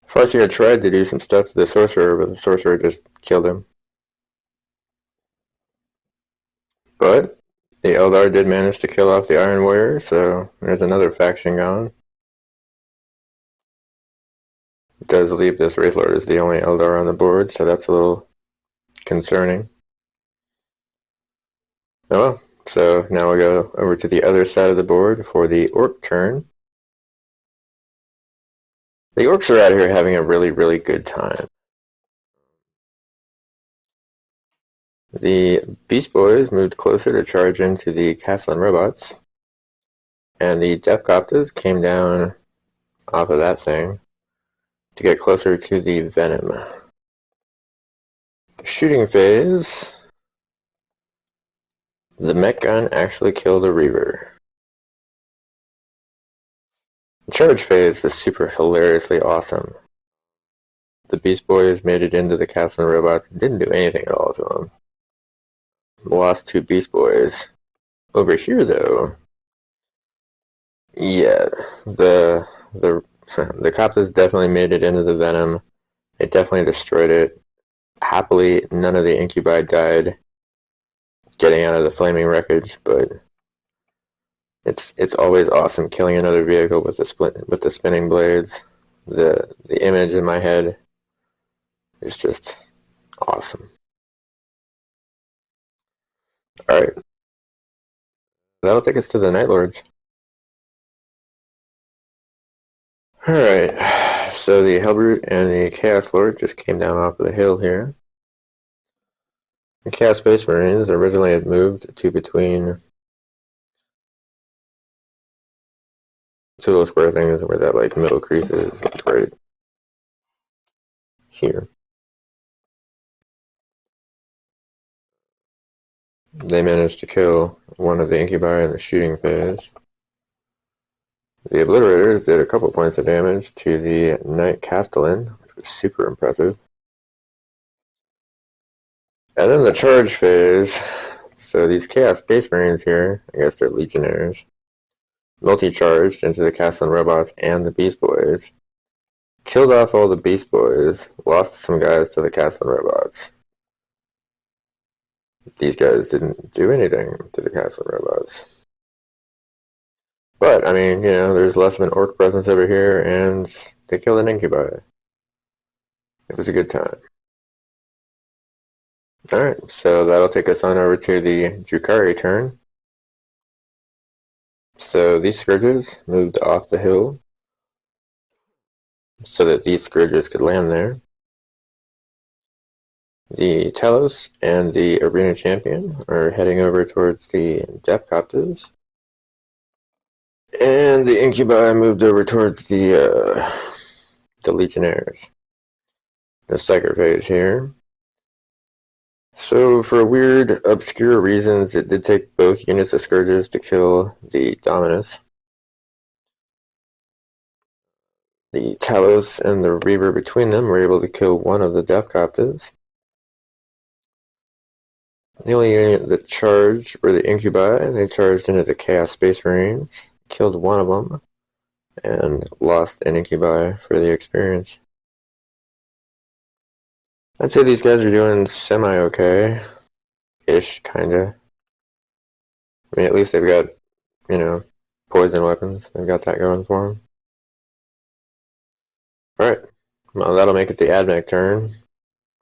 Farseer tried to do some stuff to the Sorcerer, but the Sorcerer just killed him. But the Eldar did manage to kill off the Iron Warrior, so there's another faction gone. It does leave this Wraithlord as the only Eldar on the board, so that's a little concerning. Oh well, so now we go over to the other side of the board for the Orc turn. The Orcs are out here having a really, really good time. The Beast Boys moved closer to charge into the Castle and Robots, and the Deathcopters came down off of that thing to get closer to the Venom. Shooting phase, the mech gun actually killed a Reaver. The charge phase was super hilariously awesome. The Beast Boys made it into the Castle and Robots, didn't do anything at all to them. Lost 2 Beast Boys. Over here, though, yeah, the Coptas definitely made it into the Venom. It definitely destroyed it. Happily, none of the Incubi died getting out of the flaming wreckage, but it's always awesome killing another vehicle with the spinning blades. The image in my head is just awesome. Alright. That'll take us to the Night Lords. Alright, so the Hellbrute and the Chaos Lord just came down off of the hill here. The Chaos Space Marines originally had moved to between two little square things where that like middle crease is, like right here. They managed to kill one of the Incubi in the shooting phase. The Obliterators did a couple points of damage to the Knight Castellan, which was super impressive. And then the charge phase. So these Chaos Space Marines here, I guess they're Legionnaires, multi-charged into the Castle and Robots and the Beast Boys. Killed off all the Beast Boys, lost some guys to the Castle and Robots. These guys didn't do anything to the Castle and Robots. But, I mean, you know, there's less of an Orc presence over here, and they killed an Incubi. It was a good time. Alright, so that'll take us on over to the Drukhari turn. So these Scourges moved off the hill so that these Scourges could land there. The Talos and the Arena Champion are heading over towards the Deathcopters. And the Incubi moved over towards the Legionnaires. The Psyker phase here. So for weird, obscure reasons, it did take both units of Scourges to kill the Dominus. The Talos and the Reaver between them were able to kill one of the Deathcopters. The only unit that charged were the Incubi. They charged into the Chaos Space Marines, killed one of them, and lost an Incubi for the experience. I'd say these guys are doing semi-okay-ish, kinda. I mean, at least they've got, you know, poison weapons. They've got that going for them. Alright, well, that'll make it the AdMech turn,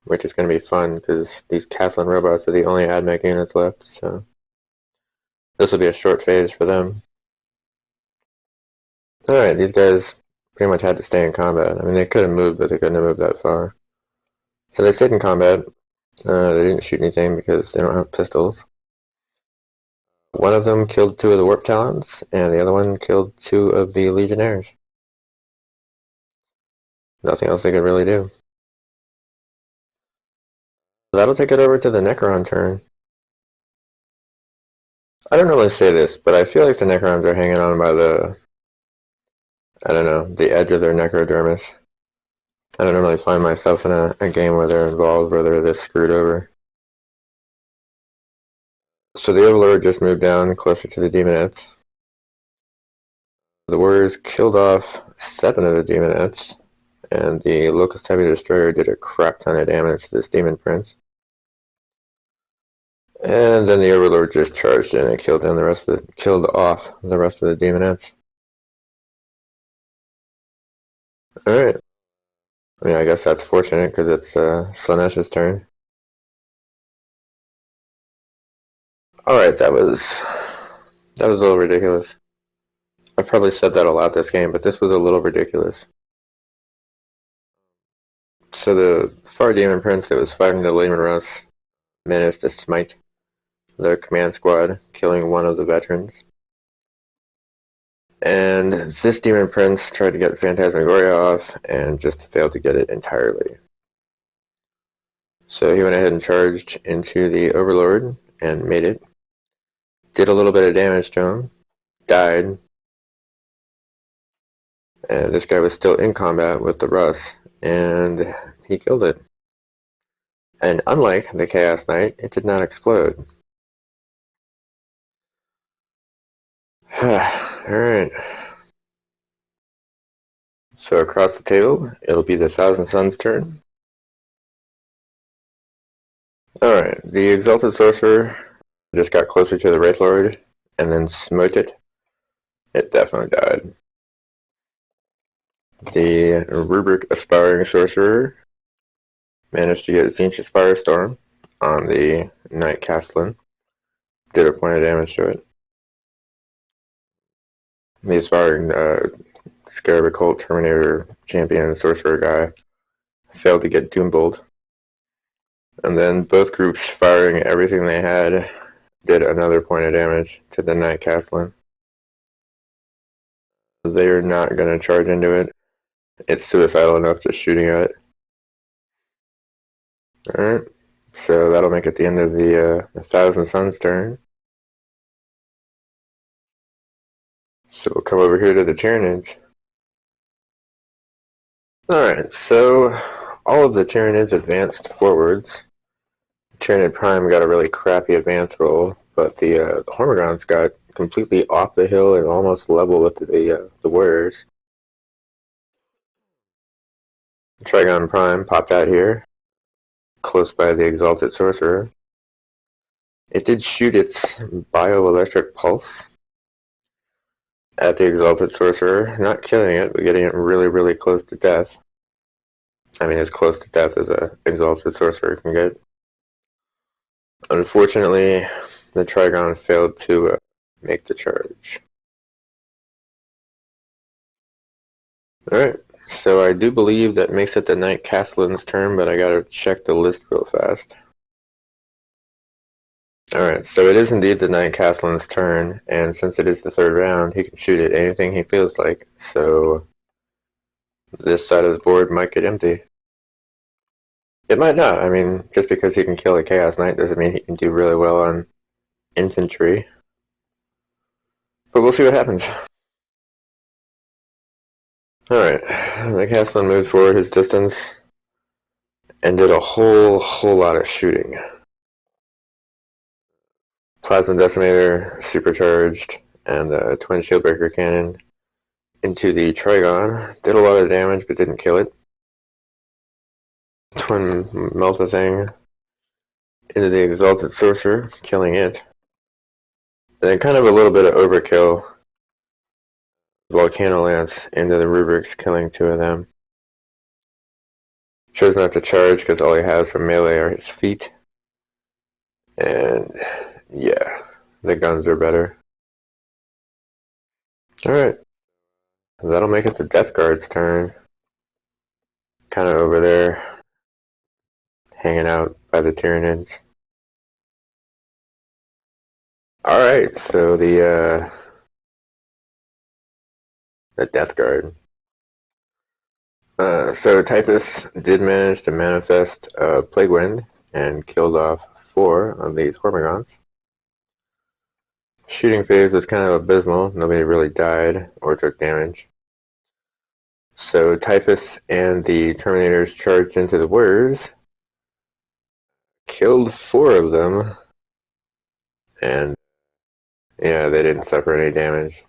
which is going to be fun, because these Castle and Robots are the only AdMech units left, so this will be a short phase for them. Alright, these guys pretty much had to stay in combat. I mean, they could have moved, but they couldn't have moved that far. So they stayed in combat. They didn't shoot anything because they don't have pistols. One of them killed 2 of the Warp Talons, and the other one killed 2 of the Legionnaires. Nothing else they could really do. That'll take it over to the Necron turn. I don't normally say this, but I feel like the Necrons are hanging on by the, I don't know, the edge of their necrodermis. I don't normally find myself in a game where they're involved, where they're this screwed over. So the Overlord just moved down closer to the Demonettes. The Warriors killed off 7 of the Demonettes, and the Locust Heavy Destroyer did a crap ton of damage to this Demon Prince. And then the Overlord just charged in and killed off the rest of the Demonettes. Alright. I mean, I guess that's fortunate because it's Slaaneash's turn. Alright, that was a little ridiculous. I've probably said that a lot this game, but this was a little ridiculous. So the Far Demon Prince that was fighting the Lehman Russ managed to smite the command squad, killing one of the veterans. And this Demon Prince tried to get Phantasmagoria off and just failed to get it entirely. So he went ahead and charged into the Overlord and made it. Did a little bit of damage to him, died, and this guy was still in combat with the Russ, and he killed it. And unlike the Chaos Knight, it did not explode. Alright. So across the table, it'll be the Thousand Suns' turn. Alright, the Exalted Sorcerer just got closer to the Wraith Lord and then smote it. It definitely died. The Rubric Aspiring Sorcerer managed to get Zinch's Firestorm on the Knight Castellan. Did a point of damage to it. The Aspiring Scarab Occult Terminator Champion Sorcerer guy failed to get Doombolt. And then both groups firing everything they had did another point of damage to the Knight Castellan. They're not going to charge into it. It's suicidal enough just shooting at it. Alright, so that'll make it the end of the Thousand Suns' turn. So we'll come over here to the Tyranids. Alright, so all of the Tyranids advanced forwards. Tyranid Prime got a really crappy advance roll, but the Hormigons got completely off the hill and almost level with the Warriors. Trigon Prime popped out here, close by the Exalted Sorcerer. It did shoot its Bioelectric Pulse at the Exalted Sorcerer, not killing it, but getting it really, really close to death. I mean, as close to death as an Exalted Sorcerer can get. Unfortunately, the Trigon failed to make the charge. Alright, so I do believe that makes it the Knight Castellan's turn, but I gotta check the list real fast. Alright, so it is indeed the Knight Castellan's turn, and since it is the third round, he can shoot at anything he feels like, so this side of the board might get empty. It might not. I mean, just because he can kill a Chaos Knight doesn't mean he can do really well on infantry. But we'll see what happens. Alright, the Castellan moved forward his distance and did a whole lot of shooting. Plasma Decimator, supercharged, and the Twin Shieldbreaker Cannon into the Trigon. Did a lot of damage, but didn't kill it. Twin Melt-a-Thing into the Exalted Sorcerer, killing it. And then kind of a little bit of overkill. Volcano Lance into the Rubrics, killing 2 of them. Chose not to charge because all he has from melee are his feet. And yeah, the guns are better. Alright. That'll make it the Death Guard's turn. Kind of over there, hanging out by the Tyranids. Alright, so the Death Guard. So Typhus did manage to manifest Plague Wind and killed off 4 of these Hormigons. Shooting phase was kind of abysmal. Nobody really died or took damage. So Typhus and the Terminators charged into the Warriors, killed 4 of them, and yeah, they didn't suffer any damage.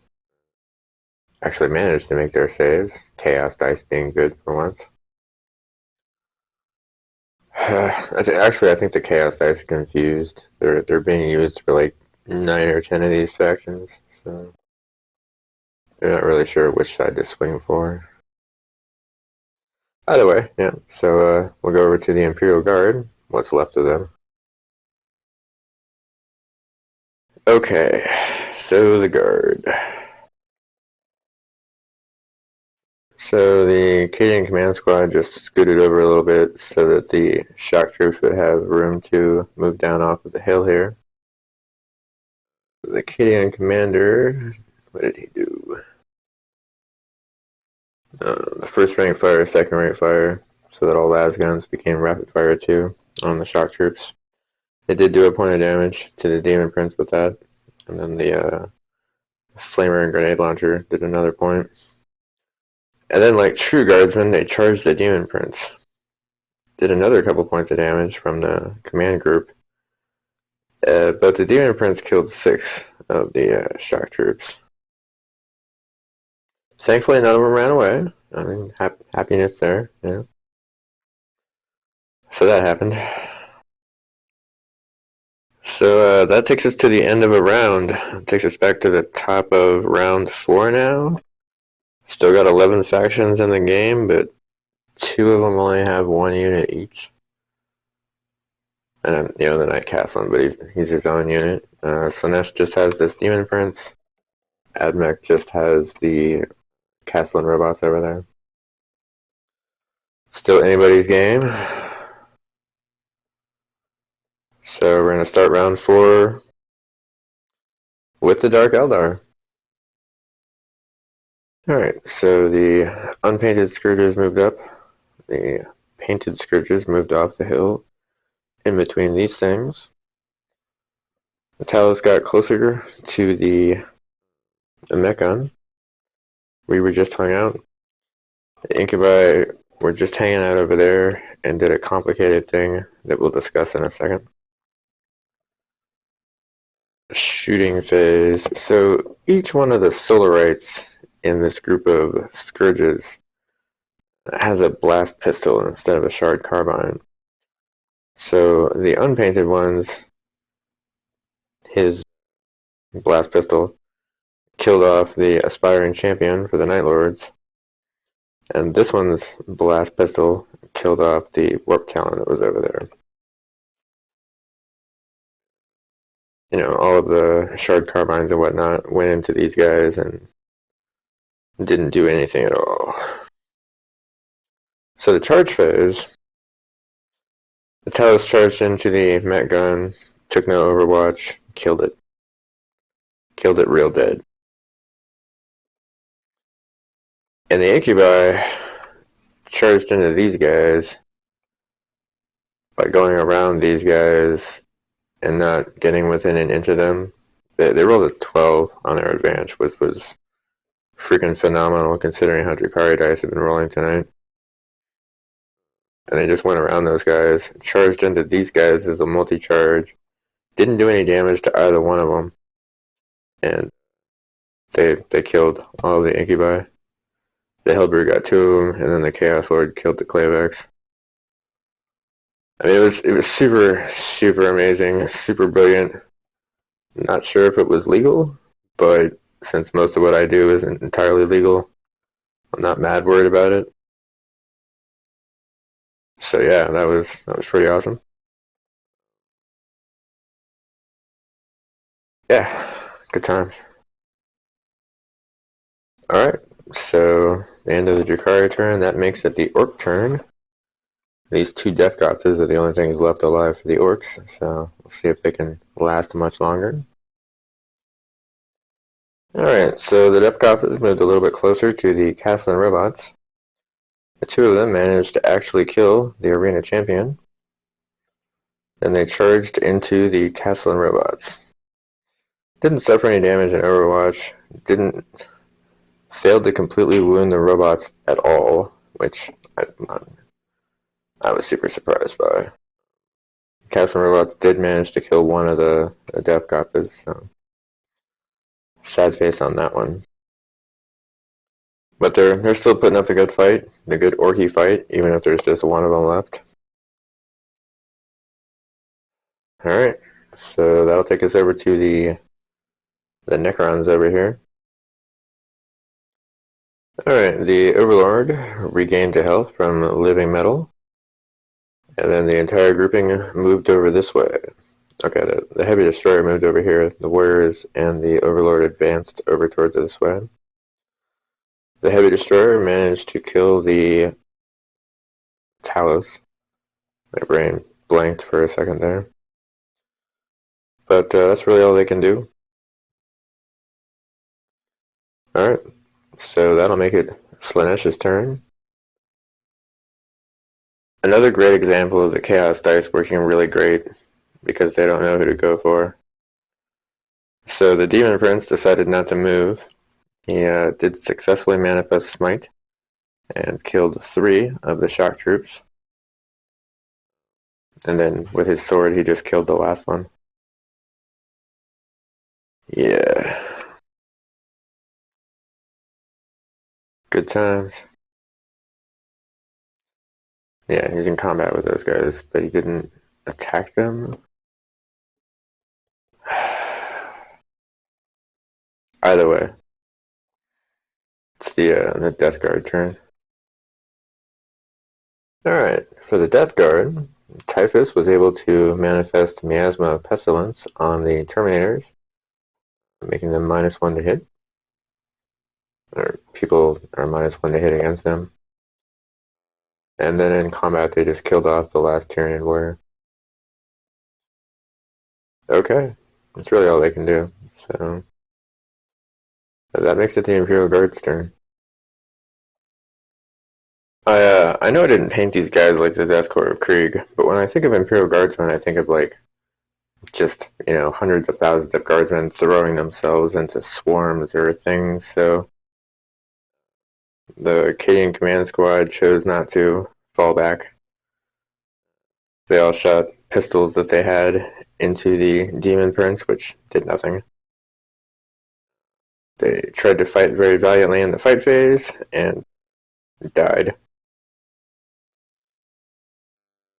Actually managed to make their saves. Chaos Dice being good for once. Actually, I think the Chaos Dice are confused. They're being used for like 9 or 10 of these factions, so they're not really sure which side to swing for. Either way, yeah. So we'll go over to the Imperial Guard. What's left of them? Okay, so the Guard. So the Acadian Command Squad just scooted over a little bit so that the shock troops would have room to move down off of the hill here. The Acadian Commander, what did he do? The first rank fire, second rank fire, so that all las guns became rapid fire too on the shock troops. It did do a point of damage to the Demon Prince with that, and then the Flamer and Grenade Launcher did another point. And then, like true guardsmen, they charged the Demon Prince. Did another couple points of damage from the command group. But the Demon Prince killed 6 of the shock troops. Thankfully, none of them ran away. I mean, happiness there, you know. So that happened. So that takes us to the end of a round. It takes us back to the top of round 4 now. Still got 11 factions in the game, but 2 of them only have 1 unit each. And you know, the Night Castleman, but he's his own unit. Slanesh just has this Demon Prince. Admech just has the Castleman robots over there. Still anybody's game. So we're going to start round 4 with the Dark Eldar. Alright, so the unpainted Scourges moved up. The painted Scourges moved off the hill in between these things. The Talos got closer to the mech gun. We were just hung out. The Incubi were just hanging out over there and did a complicated thing that we'll discuss in a second. Shooting phase. So each one of the Solarites in this group of Scourges has a blast pistol instead of a shard carbine. So the unpainted ones, his blast pistol killed off the aspiring champion for the Night Lords, and this one's blast pistol killed off the warp talon that was over there. You know, all of the shard carbines and whatnot went into these guys and didn't do anything at all. So the charge phase, the Talos charged into the mech gun, took no overwatch, killed it. Killed it real dead. And the Incubi charged into these guys by going around these guys and not getting within an inch of them. They rolled a 12 on their advantage, which was freaking phenomenal considering how Drakari dice have been rolling tonight. And they just went around those guys, charged into these guys as a multi-charge, didn't do any damage to either one of them, and they killed all of the Incubi. The Hellbrew got 2 of them, and then the Chaos Lord killed the Clavex. I mean, it was super amazing, super brilliant. Not sure if it was legal, but since most of what I do isn't entirely legal, I'm not mad worried about it. So yeah, that was pretty awesome. Yeah, good times. Alright, so the end of the Drakari turn, that makes it the Orc turn. These 2 Death Copters are the only things left alive for the Orcs, so we'll see if they can last much longer. Alright, so the Death Copters moved a little bit closer to the Castleman robots. The 2 of them managed to actually kill the Arena Champion. Then they charged into the Castleman robots. Didn't suffer any damage in Overwatch, didn't failed to completely wound the robots at all, which I was super surprised by. Castle robots did manage to kill one of the death coppers, so sad face on that one. But they're still putting up a good fight, the good orky fight, even if there's just one of them left. Alright, so that'll take us over to the Necrons over here. Alright, the Overlord regained to health from living metal. And then the entire grouping moved over this way. Okay, the Heavy Destroyer moved over here. The Warriors and the Overlord advanced over towards this way. The Heavy Destroyer managed to kill the Talos. My brain blanked for a second there. But that's really all they can do. Alright, so that'll make it Slanesh's turn. Another great example of the Chaos Dice working really great because they don't know who to go for. So the Demon Prince decided not to move. He did successfully manifest Smite and killed 3 of the shock troops. And then with his sword, he just killed the last one. Yeah. Good times. Yeah, he's in combat with those guys, but he didn't attack them. Either way, it's the Death Guard turn. Alright, for the Death Guard, Typhus was able to manifest Miasma of Pestilence on the Terminators, making them -1 to hit. Or people are -1 to hit against them. And then in combat, they just killed off the last Tyranid warrior. Okay, that's really all they can do. So that makes it the Imperial Guard's turn. I know I didn't paint these guys like the Death Corps of Krieg, but when I think of Imperial Guardsmen, I think of like just, hundreds of thousands of guardsmen throwing themselves into swarms or things. So the Acadian Command Squad chose not to fall back. They all shot pistols that they had into the Demon Prince, which did nothing. They tried to fight very valiantly in the fight phase and died.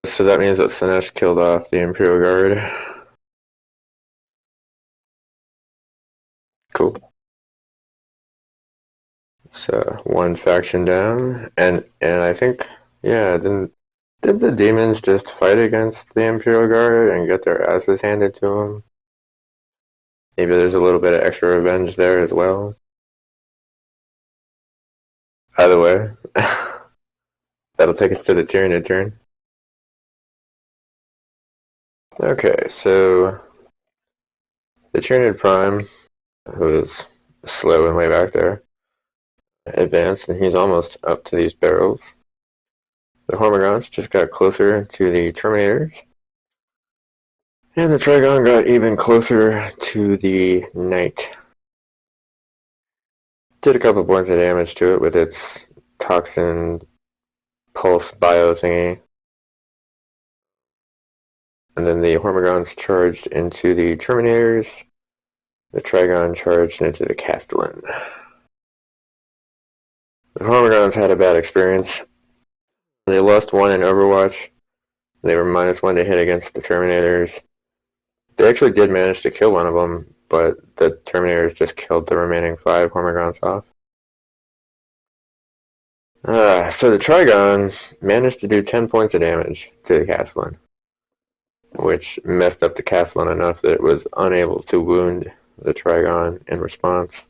So that means that Slanesh killed off the Imperial Guard. Cool. So one faction down, and I think, yeah, did the demons just fight against the Imperial Guard and get their asses handed to them? Maybe there's a little bit of extra revenge there as well. Either way, that'll take us to the Tyranid turn. Okay, so the Tyranid Prime, who is slow and way back there, advanced, and he's almost up to these barrels. The Hormigons just got closer to the Terminators. And the Trigon got even closer to the Knight. Did a couple points of damage to it with its toxin pulse bio thingy. And then the Hormigons charged into the Terminators. The Trigon charged into the Castellan. The Hormigons had a bad experience. They lost 1 in Overwatch. They were -1 to hit against the Terminators. They actually did manage to kill one of them, but the Terminators just killed the remaining 5 Hormigons off. So the Trigon managed to do 10 points of damage to the Castellan, which messed up the Castellan enough that it was unable to wound the Trigon in response.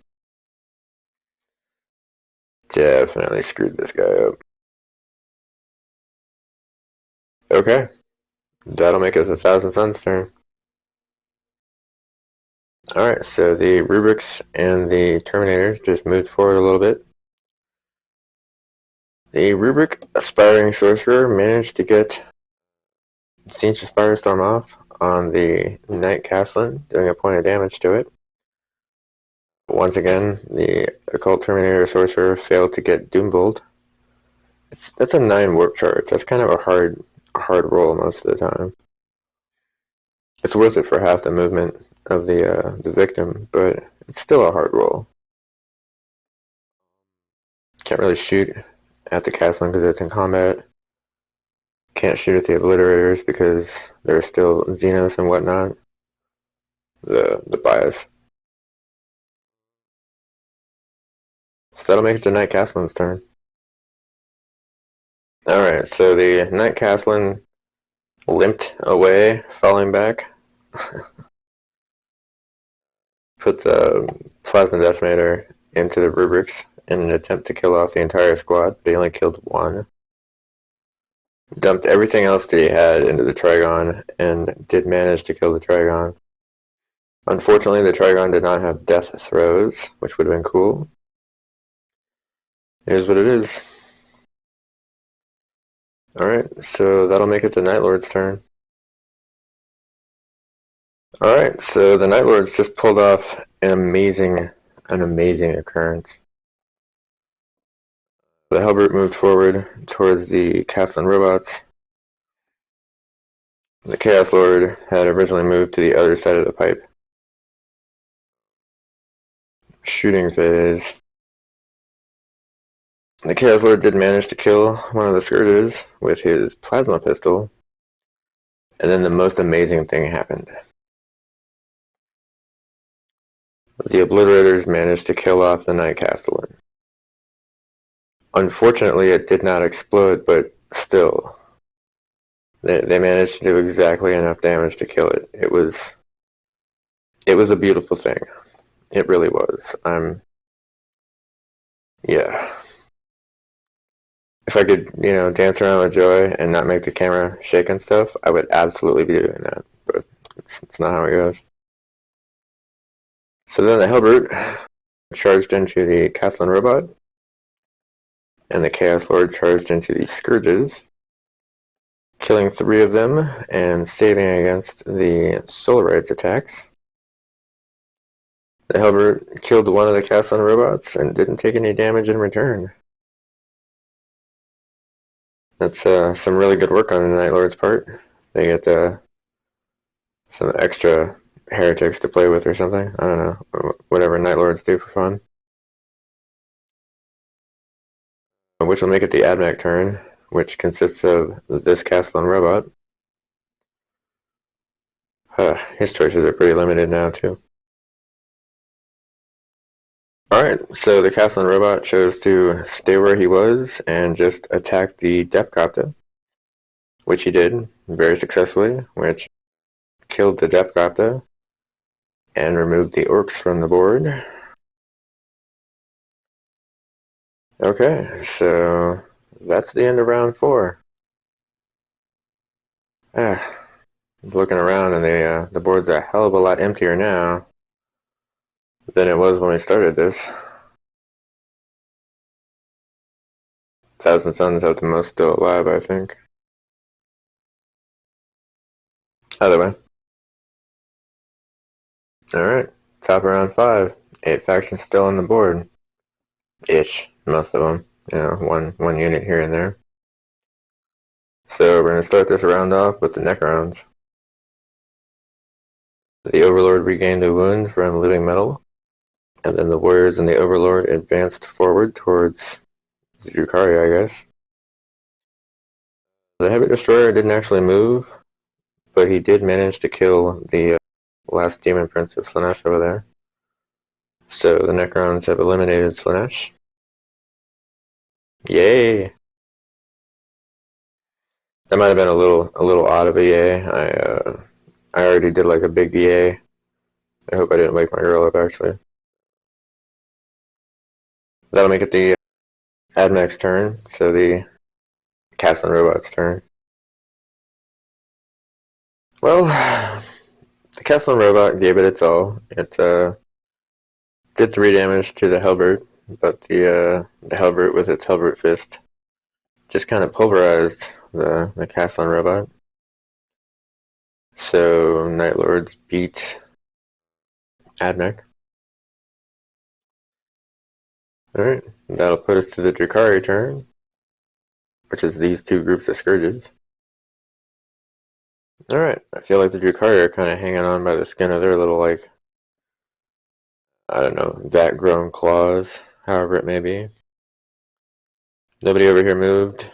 Definitely screwed this guy up. Okay, that'll make us 1,000 Suns turn. Alright, so the Rubrics and the Terminators just moved forward a little bit. The Rubric Aspiring Sorcerer managed to get Siege Firestorm off on the Knight Castellan, doing a point of damage to it. Once again, the Occult Terminator Sorcerer failed to get Doombolt. That's a 9 warp charge. That's kind of a hard roll most of the time. It's worth it for half the movement of the victim, but it's still a hard roll. Can't really shoot at the Castling because it's in combat. Can't shoot at the Obliterators because they're still Xenos and whatnot. The bias. So that'll make it to Night Castling's turn. Alright, so the Night Castling limped away, falling back. Put the Plasma Decimator into the rubrics in an attempt to kill off the entire squad, but he only killed one. Dumped everything else that he had into the Trigon and did manage to kill the Trigon. Unfortunately, the Trigon did not have death throws, which would have been cool. It is what it is. Alright, so that'll make it the Night Lord's turn. Alright, so the Night Lords just pulled off an amazing occurrence. The Hellbrute moved forward towards the Castling robots. The Chaos Lord had originally moved to the other side of the pipe. Shooting phase. The Chaos Lord did manage to kill one of the Scourges with his plasma pistol, and then the most amazing thing happened. The Obliterators managed to kill off the Night Castellan. Unfortunately, it did not explode, but still, they managed to do exactly enough damage to kill it. It was a beautiful thing. It really was. Yeah. If I could, dance around with joy and not make the camera shake and stuff, I would absolutely be doing that. But it's not how it goes. So then the Hellbrute charged into the Castellan robot, and the Chaos Lord charged into the Scourges, killing 3 of them and saving against the Solarites attacks. The Hellbrute killed one of the Castellan robots and didn't take any damage in return. That's some really good work on the Night Lord's part. They get some extra heretics to play with or something. I don't know. Whatever Night Lords do for fun. Which will make it the Admech turn, which consists of this Castellan robot. His choices are pretty limited now, too. Alright, so the Castellan robot chose to stay where he was and just attack the Depthcopter, which he did very successfully, which killed the Depthcopter and removed the Orcs from the board. Okay, so that's the end of round 4. Looking around and the board's a hell of a lot emptier now than it was when we started this. Thousand Suns have the most still alive, I think. Either way. Alright, top of round 5. 8 factions still on the board. Ish, most of them. One unit here and there. So we're going to start this round off with the Necrons. The Overlord regained a wound from living metal, and then the Warriors and the Overlord advanced forward towards the Drukhari, I guess. The Heavy Destroyer didn't actually move, but he did manage to kill the last Demon Prince of Slaanesh over there. So the Necrons have eliminated Slaanesh. Yay! That might have been a little odd of a yay. I already did like a big yay. I hope I didn't wake my girl up, actually. That'll make it the Admech's turn, so the Castellan robot's turn. Well, the Castellan robot gave it its all. It did 3 damage to the Hellbrute, but the Hellbrute with its Hellbrute fist just kind of pulverized the Castellan robot. So Night Lords beat Admech. Alright, that'll put us to the Drukhari turn, which is these two groups of Scourges. Alright, I feel like the Drukhari are kind of hanging on by the skin of their little, like, I don't know, vat-grown claws, however it may be. Nobody over here moved.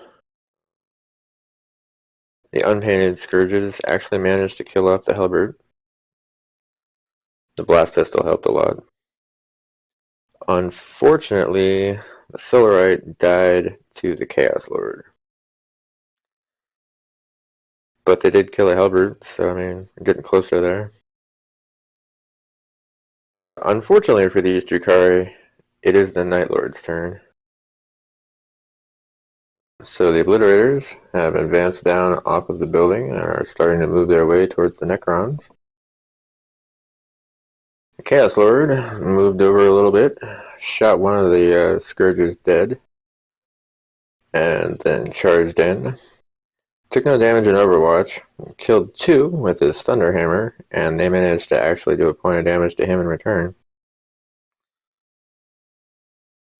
The unpainted Scourges actually managed to kill off the Halberd. The blast pistol helped a lot. Unfortunately, the Solarite died to the Chaos Lord. But they did kill a Halberd, so I mean, getting closer there. Unfortunately for these Drukhari, it is the Night Lord's turn. So the Obliterators have advanced down off of the building and are starting to move their way towards the Necrons. The Chaos Lord moved over a little bit, shot one of the Scourges dead, and then charged in. Took no damage in Overwatch, killed two with his Thunderhammer, and they managed to actually do a point of damage to him in return.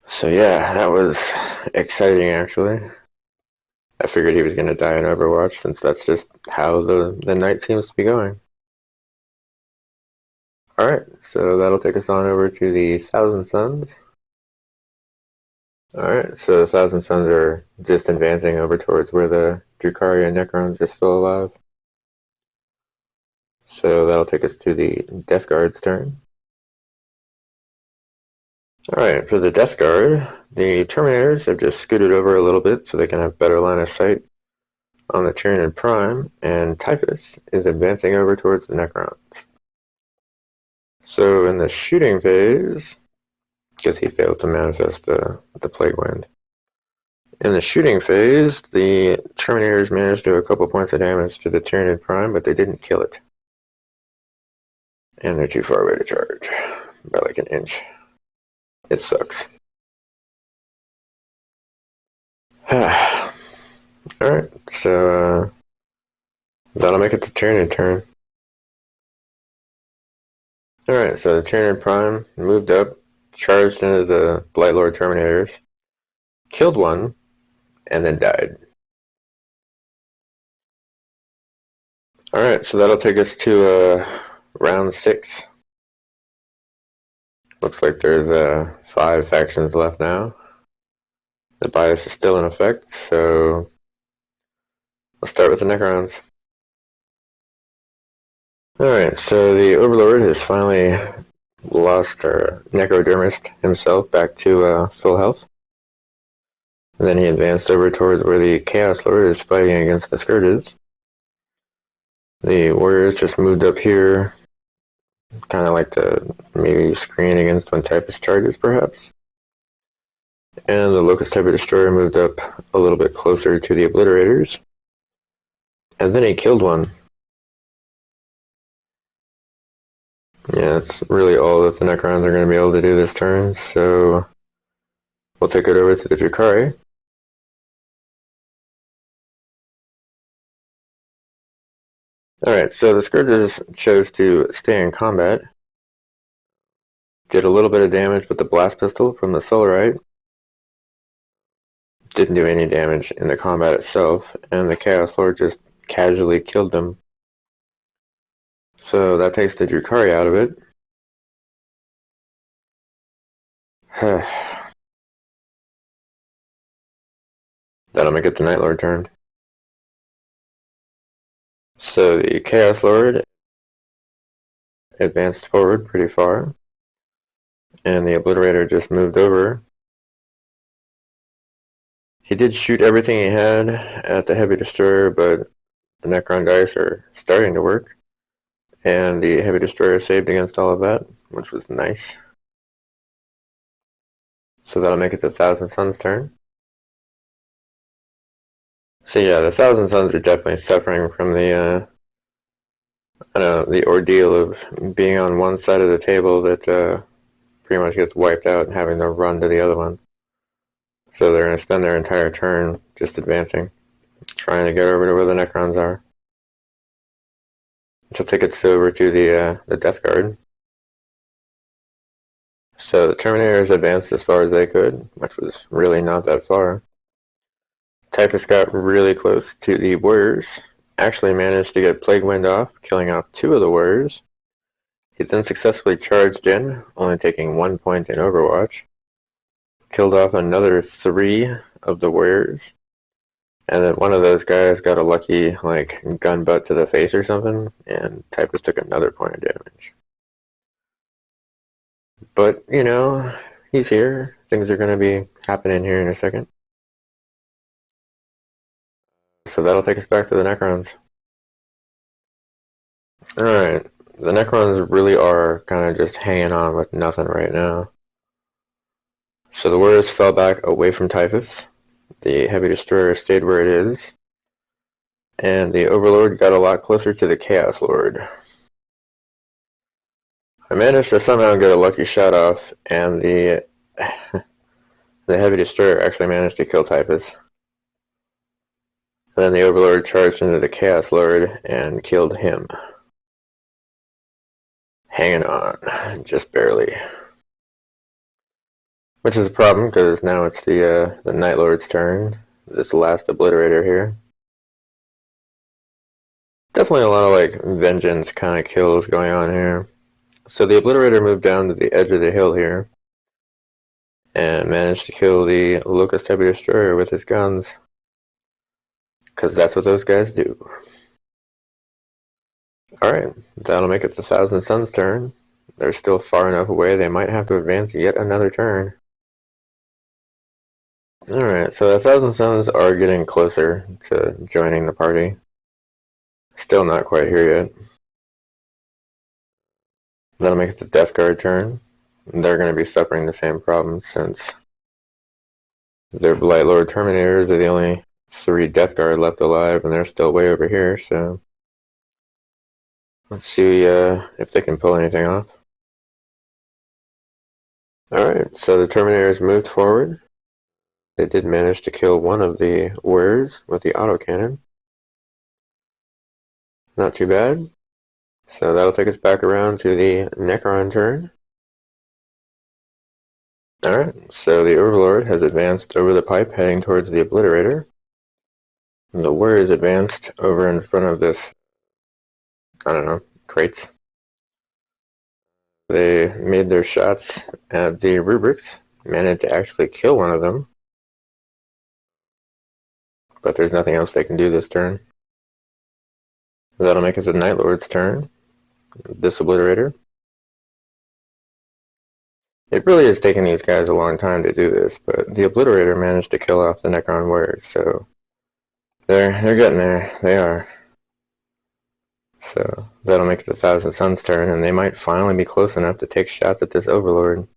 So yeah, that was exciting actually. I figured he was going to die in Overwatch since that's just how the night seems to be going. Alright, so that'll take us on over to the Thousand Suns. Alright, so the Thousand Suns are just advancing over towards where the Drukhari and Necrons are still alive. So that'll take us to the Death Guard's turn. Alright, for the Death Guard, the Terminators have just scooted over a little bit so they can have better line of sight on the Tyranid Prime, and Typhus is advancing over towards the Necrons. So in the shooting phase, because he failed to manifest the Plague Wind. In the shooting phase, the Terminators managed to do a couple points of damage to the Tyranid Prime, but they didn't kill it. And they're too far away to charge, by like an inch. It sucks. Alright, so that'll make it the Tyranid turn. Alright, so the Tyranid Prime moved up, charged into the Blightlord Terminators, killed one, and then died. Alright, so that'll take us to round 6. Looks like there's 5 factions left now. The bias is still in effect, so let's start with the Necrons. Alright, so the Overlord has finally lost our Necrodermist himself back to full health. And then he advanced over towards where the Chaos Lord is fighting against the Scourges. The Warriors just moved up here, kind of like to maybe screen against when Typhus charges, perhaps. And the Locust Type of Destroyer moved up a little bit closer to the Obliterators. And then he killed one. Yeah, that's really all that the Necrons are going to be able to do this turn, so we'll take it over to the Drukhari. Alright, so the Scourges chose to stay in combat. Did a little bit of damage with the blast pistol from the Solarite. Didn't do any damage in the combat itself, and the Chaos Lord just casually killed them. So that takes the Drukhari out of it. That'll make it the Night Lord turn. So the Chaos Lord advanced forward pretty far, and the Obliterator just moved over. He did shoot everything he had at the Heavy Destroyer, but the Necron dice are starting to work, and the Heavy Destroyer saved against all of that, which was nice. So that'll make it the Thousand Suns turn. So yeah, the Thousand Suns are definitely suffering from the the ordeal of being on one side of the table that pretty much gets wiped out and having to run to the other one. So they're going to spend their entire turn just advancing, trying to get over to where the Necrons are. Which will take us over to the Death Guard. So the Terminators advanced as far as they could, which was really not that far. Typhus got really close to the Warriors, actually managed to get Plague Wind off, killing off 2 of the Warriors. He then successfully charged in, only taking 1 point in Overwatch. Killed off another 3 of the Warriors. And then one of those guys got a lucky, gun butt to the face or something, and Typhus took another point of damage. But, he's here. Things are going to be happening here in a second. So that'll take us back to the Necrons. Alright, the Necrons really are kind of just hanging on with nothing right now. So the Warriors fell back away from Typhus. The Heavy Destroyer stayed where it is. And the Overlord got a lot closer to the Chaos Lord. I managed to somehow get a lucky shot off, and the Heavy Destroyer actually managed to kill Typhus. Then the Overlord charged into the Chaos Lord and killed him. Hanging on, just barely. Which is a problem, because now it's the Night Lord's turn. This last Obliterator here. Definitely a lot of vengeance kind of kills going on here. So the Obliterator moved down to the edge of the hill here and managed to kill the Locust Heavy Destroyer with his guns. Because that's what those guys do. Alright, that'll make it the Thousand Suns' turn. They're still far enough away they might have to advance yet another turn. Alright, so the Thousand Suns are getting closer to joining the party. Still not quite here yet. That'll make it the Death Guard turn. They're going to be suffering the same problems since their Blight Lord Terminators are the only 3 Death Guard left alive, and they're still way over here, so let's see if they can pull anything off. Alright, so the Terminators moved forward. They did manage to kill one of the Warriors with the autocannon. Not too bad. So that'll take us back around to the Necron turn. Alright, so the Overlord has advanced over the pipe heading towards the Obliterator. The Warriors advanced over in front of this, crates. They made their shots at the rubrics, managed to actually kill one of them. But there's nothing else they can do this turn. That'll make it the Night Lord's turn. This Obliterator. It really is taking these guys a long time to do this, but the Obliterator managed to kill off the Necron Warriors, so they're getting there. They are. So that'll make it the Thousand Suns' turn, and they might finally be close enough to take shots at this Overlord.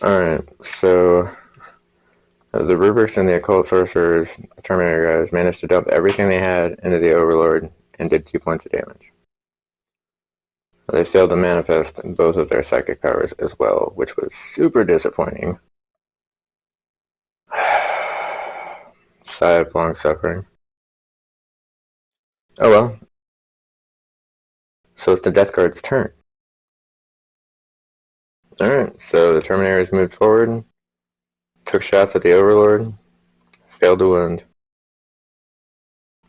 Alright, so the Rubrics and the Occult Sorcerers, Terminator guys, managed to dump everything they had into the Overlord and did 2 points of damage. They failed to manifest both of their psychic powers as well, which was super disappointing. Sigh of long suffering. Oh well. So it's the Death Guard's turn. Alright, so the Terminators moved forward, took shots at the Overlord, failed to wound.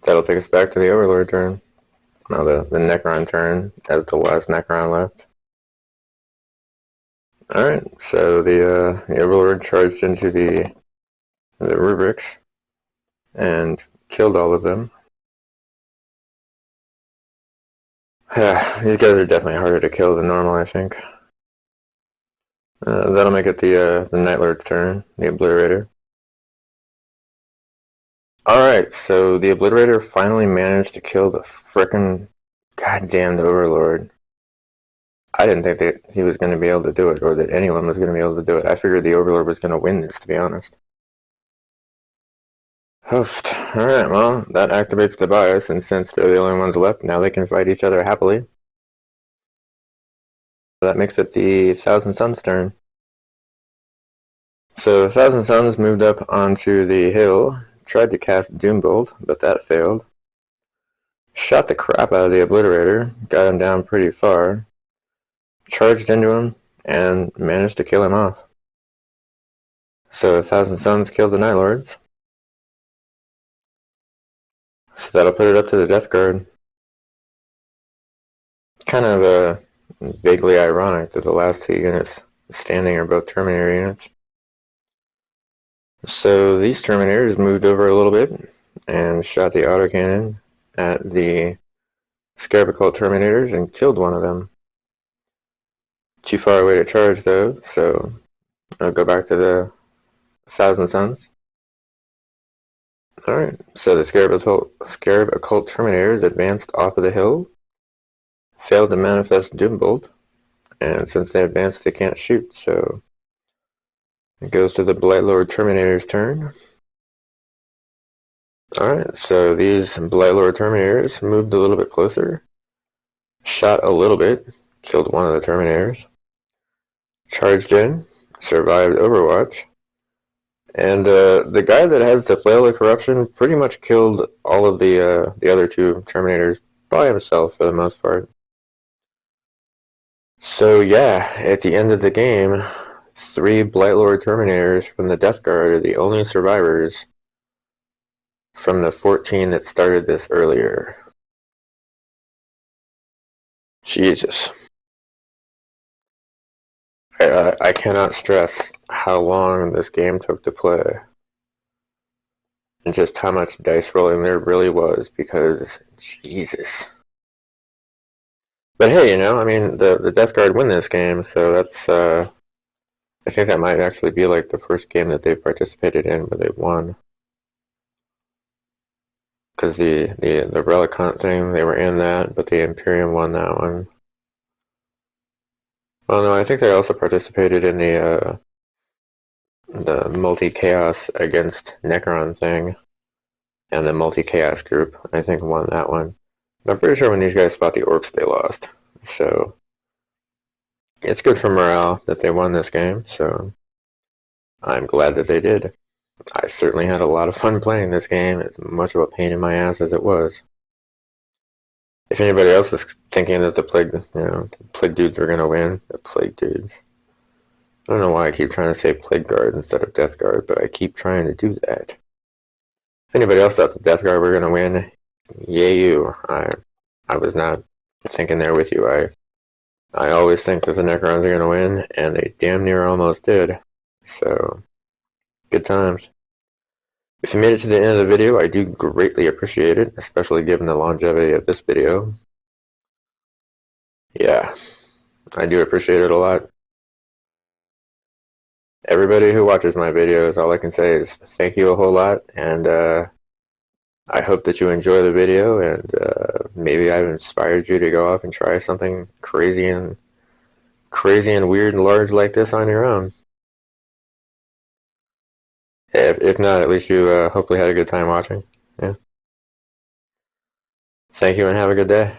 That'll take us back to the Overlord turn. Now the Necron turn, as the last Necron left. Alright, so the Overlord charged into the rubrics and killed all of them. These guys are definitely harder to kill than normal, I think. That'll make it the Night Lord's turn, the Obliterator. Alright, so the Obliterator finally managed to kill the frickin' goddamned Overlord. I didn't think that he was going to be able to do it, or that anyone was going to be able to do it. I figured the Overlord was going to win this, to be honest. Hoofed. Alright, well, that activates the bias, and since they're the only ones left, now they can fight each other happily. That makes it the Thousand Suns' turn. So Thousand Suns moved up onto the hill, tried to cast Doombolt, but that failed. Shot the crap out of the Obliterator, got him down pretty far. charged into him, and managed to kill him off. So 1,000 Suns killed the Night Lords. So that'll put it up to the Death Guard. Kind of vaguely ironic that the last two units standing are both Terminator units. So these Terminators moved over a little bit and shot the autocannon at the Scarab Occult Terminators and killed one of them. Too far away to charge though, so I'll go back to the 1,000 Suns. Alright, so the Scarab Occult Terminators advanced off of the hill, failed to manifest Doombolt, and since they advanced they can't shoot, so it goes to the Blightlord Terminator's turn. Alright, so these Blightlord Terminators moved a little bit closer, shot a little bit, killed one of the Terminators, charged in, survived Overwatch, and the guy that has the Flail of Corruption pretty much killed all of the other two Terminators by himself for the most part. So yeah, at the end of the game, 3 Blightlord Terminators from the Death Guard are the only survivors from the 14 that started this earlier. Jesus. I cannot stress how long this game took to play. And just how much dice rolling there really was, because Jesus. But hey, you know, I mean, the Death Guard win this game, so that's, I think that might actually be like the first game that they've participated in where they've won. Because the Relic Hunt thing, they were in that, but the Imperium won that one. Well, no, I think they also participated in the multi-chaos against Necron thing, and the multi-chaos group, I think, won that one. But I'm pretty sure when these guys fought the Orcs, they lost. So it's good for morale that they won this game, so I'm glad that they did. I certainly had a lot of fun playing this game, as much of a pain in my ass as it was. If anybody else was thinking that the Plague dudes were gonna win, the Plague dudes. I don't know why I keep trying to say Plague Guard instead of Death Guard, but I keep trying to do that. If anybody else thought the Death Guard were gonna win, yay you. I was not thinking there with you. I always think that the Necrons are gonna win, and they damn near almost did. So, good times. If you made it to the end of the video, I do greatly appreciate it, especially given the longevity of this video. Yeah, I do appreciate it a lot. Everybody who watches my videos, all I can say is thank you a whole lot, and I hope that you enjoy the video, and maybe I've inspired you to go off and try something crazy and weird and large like this on your own. If not, at least you hopefully had a good time watching. Yeah. Thank you and have a good day.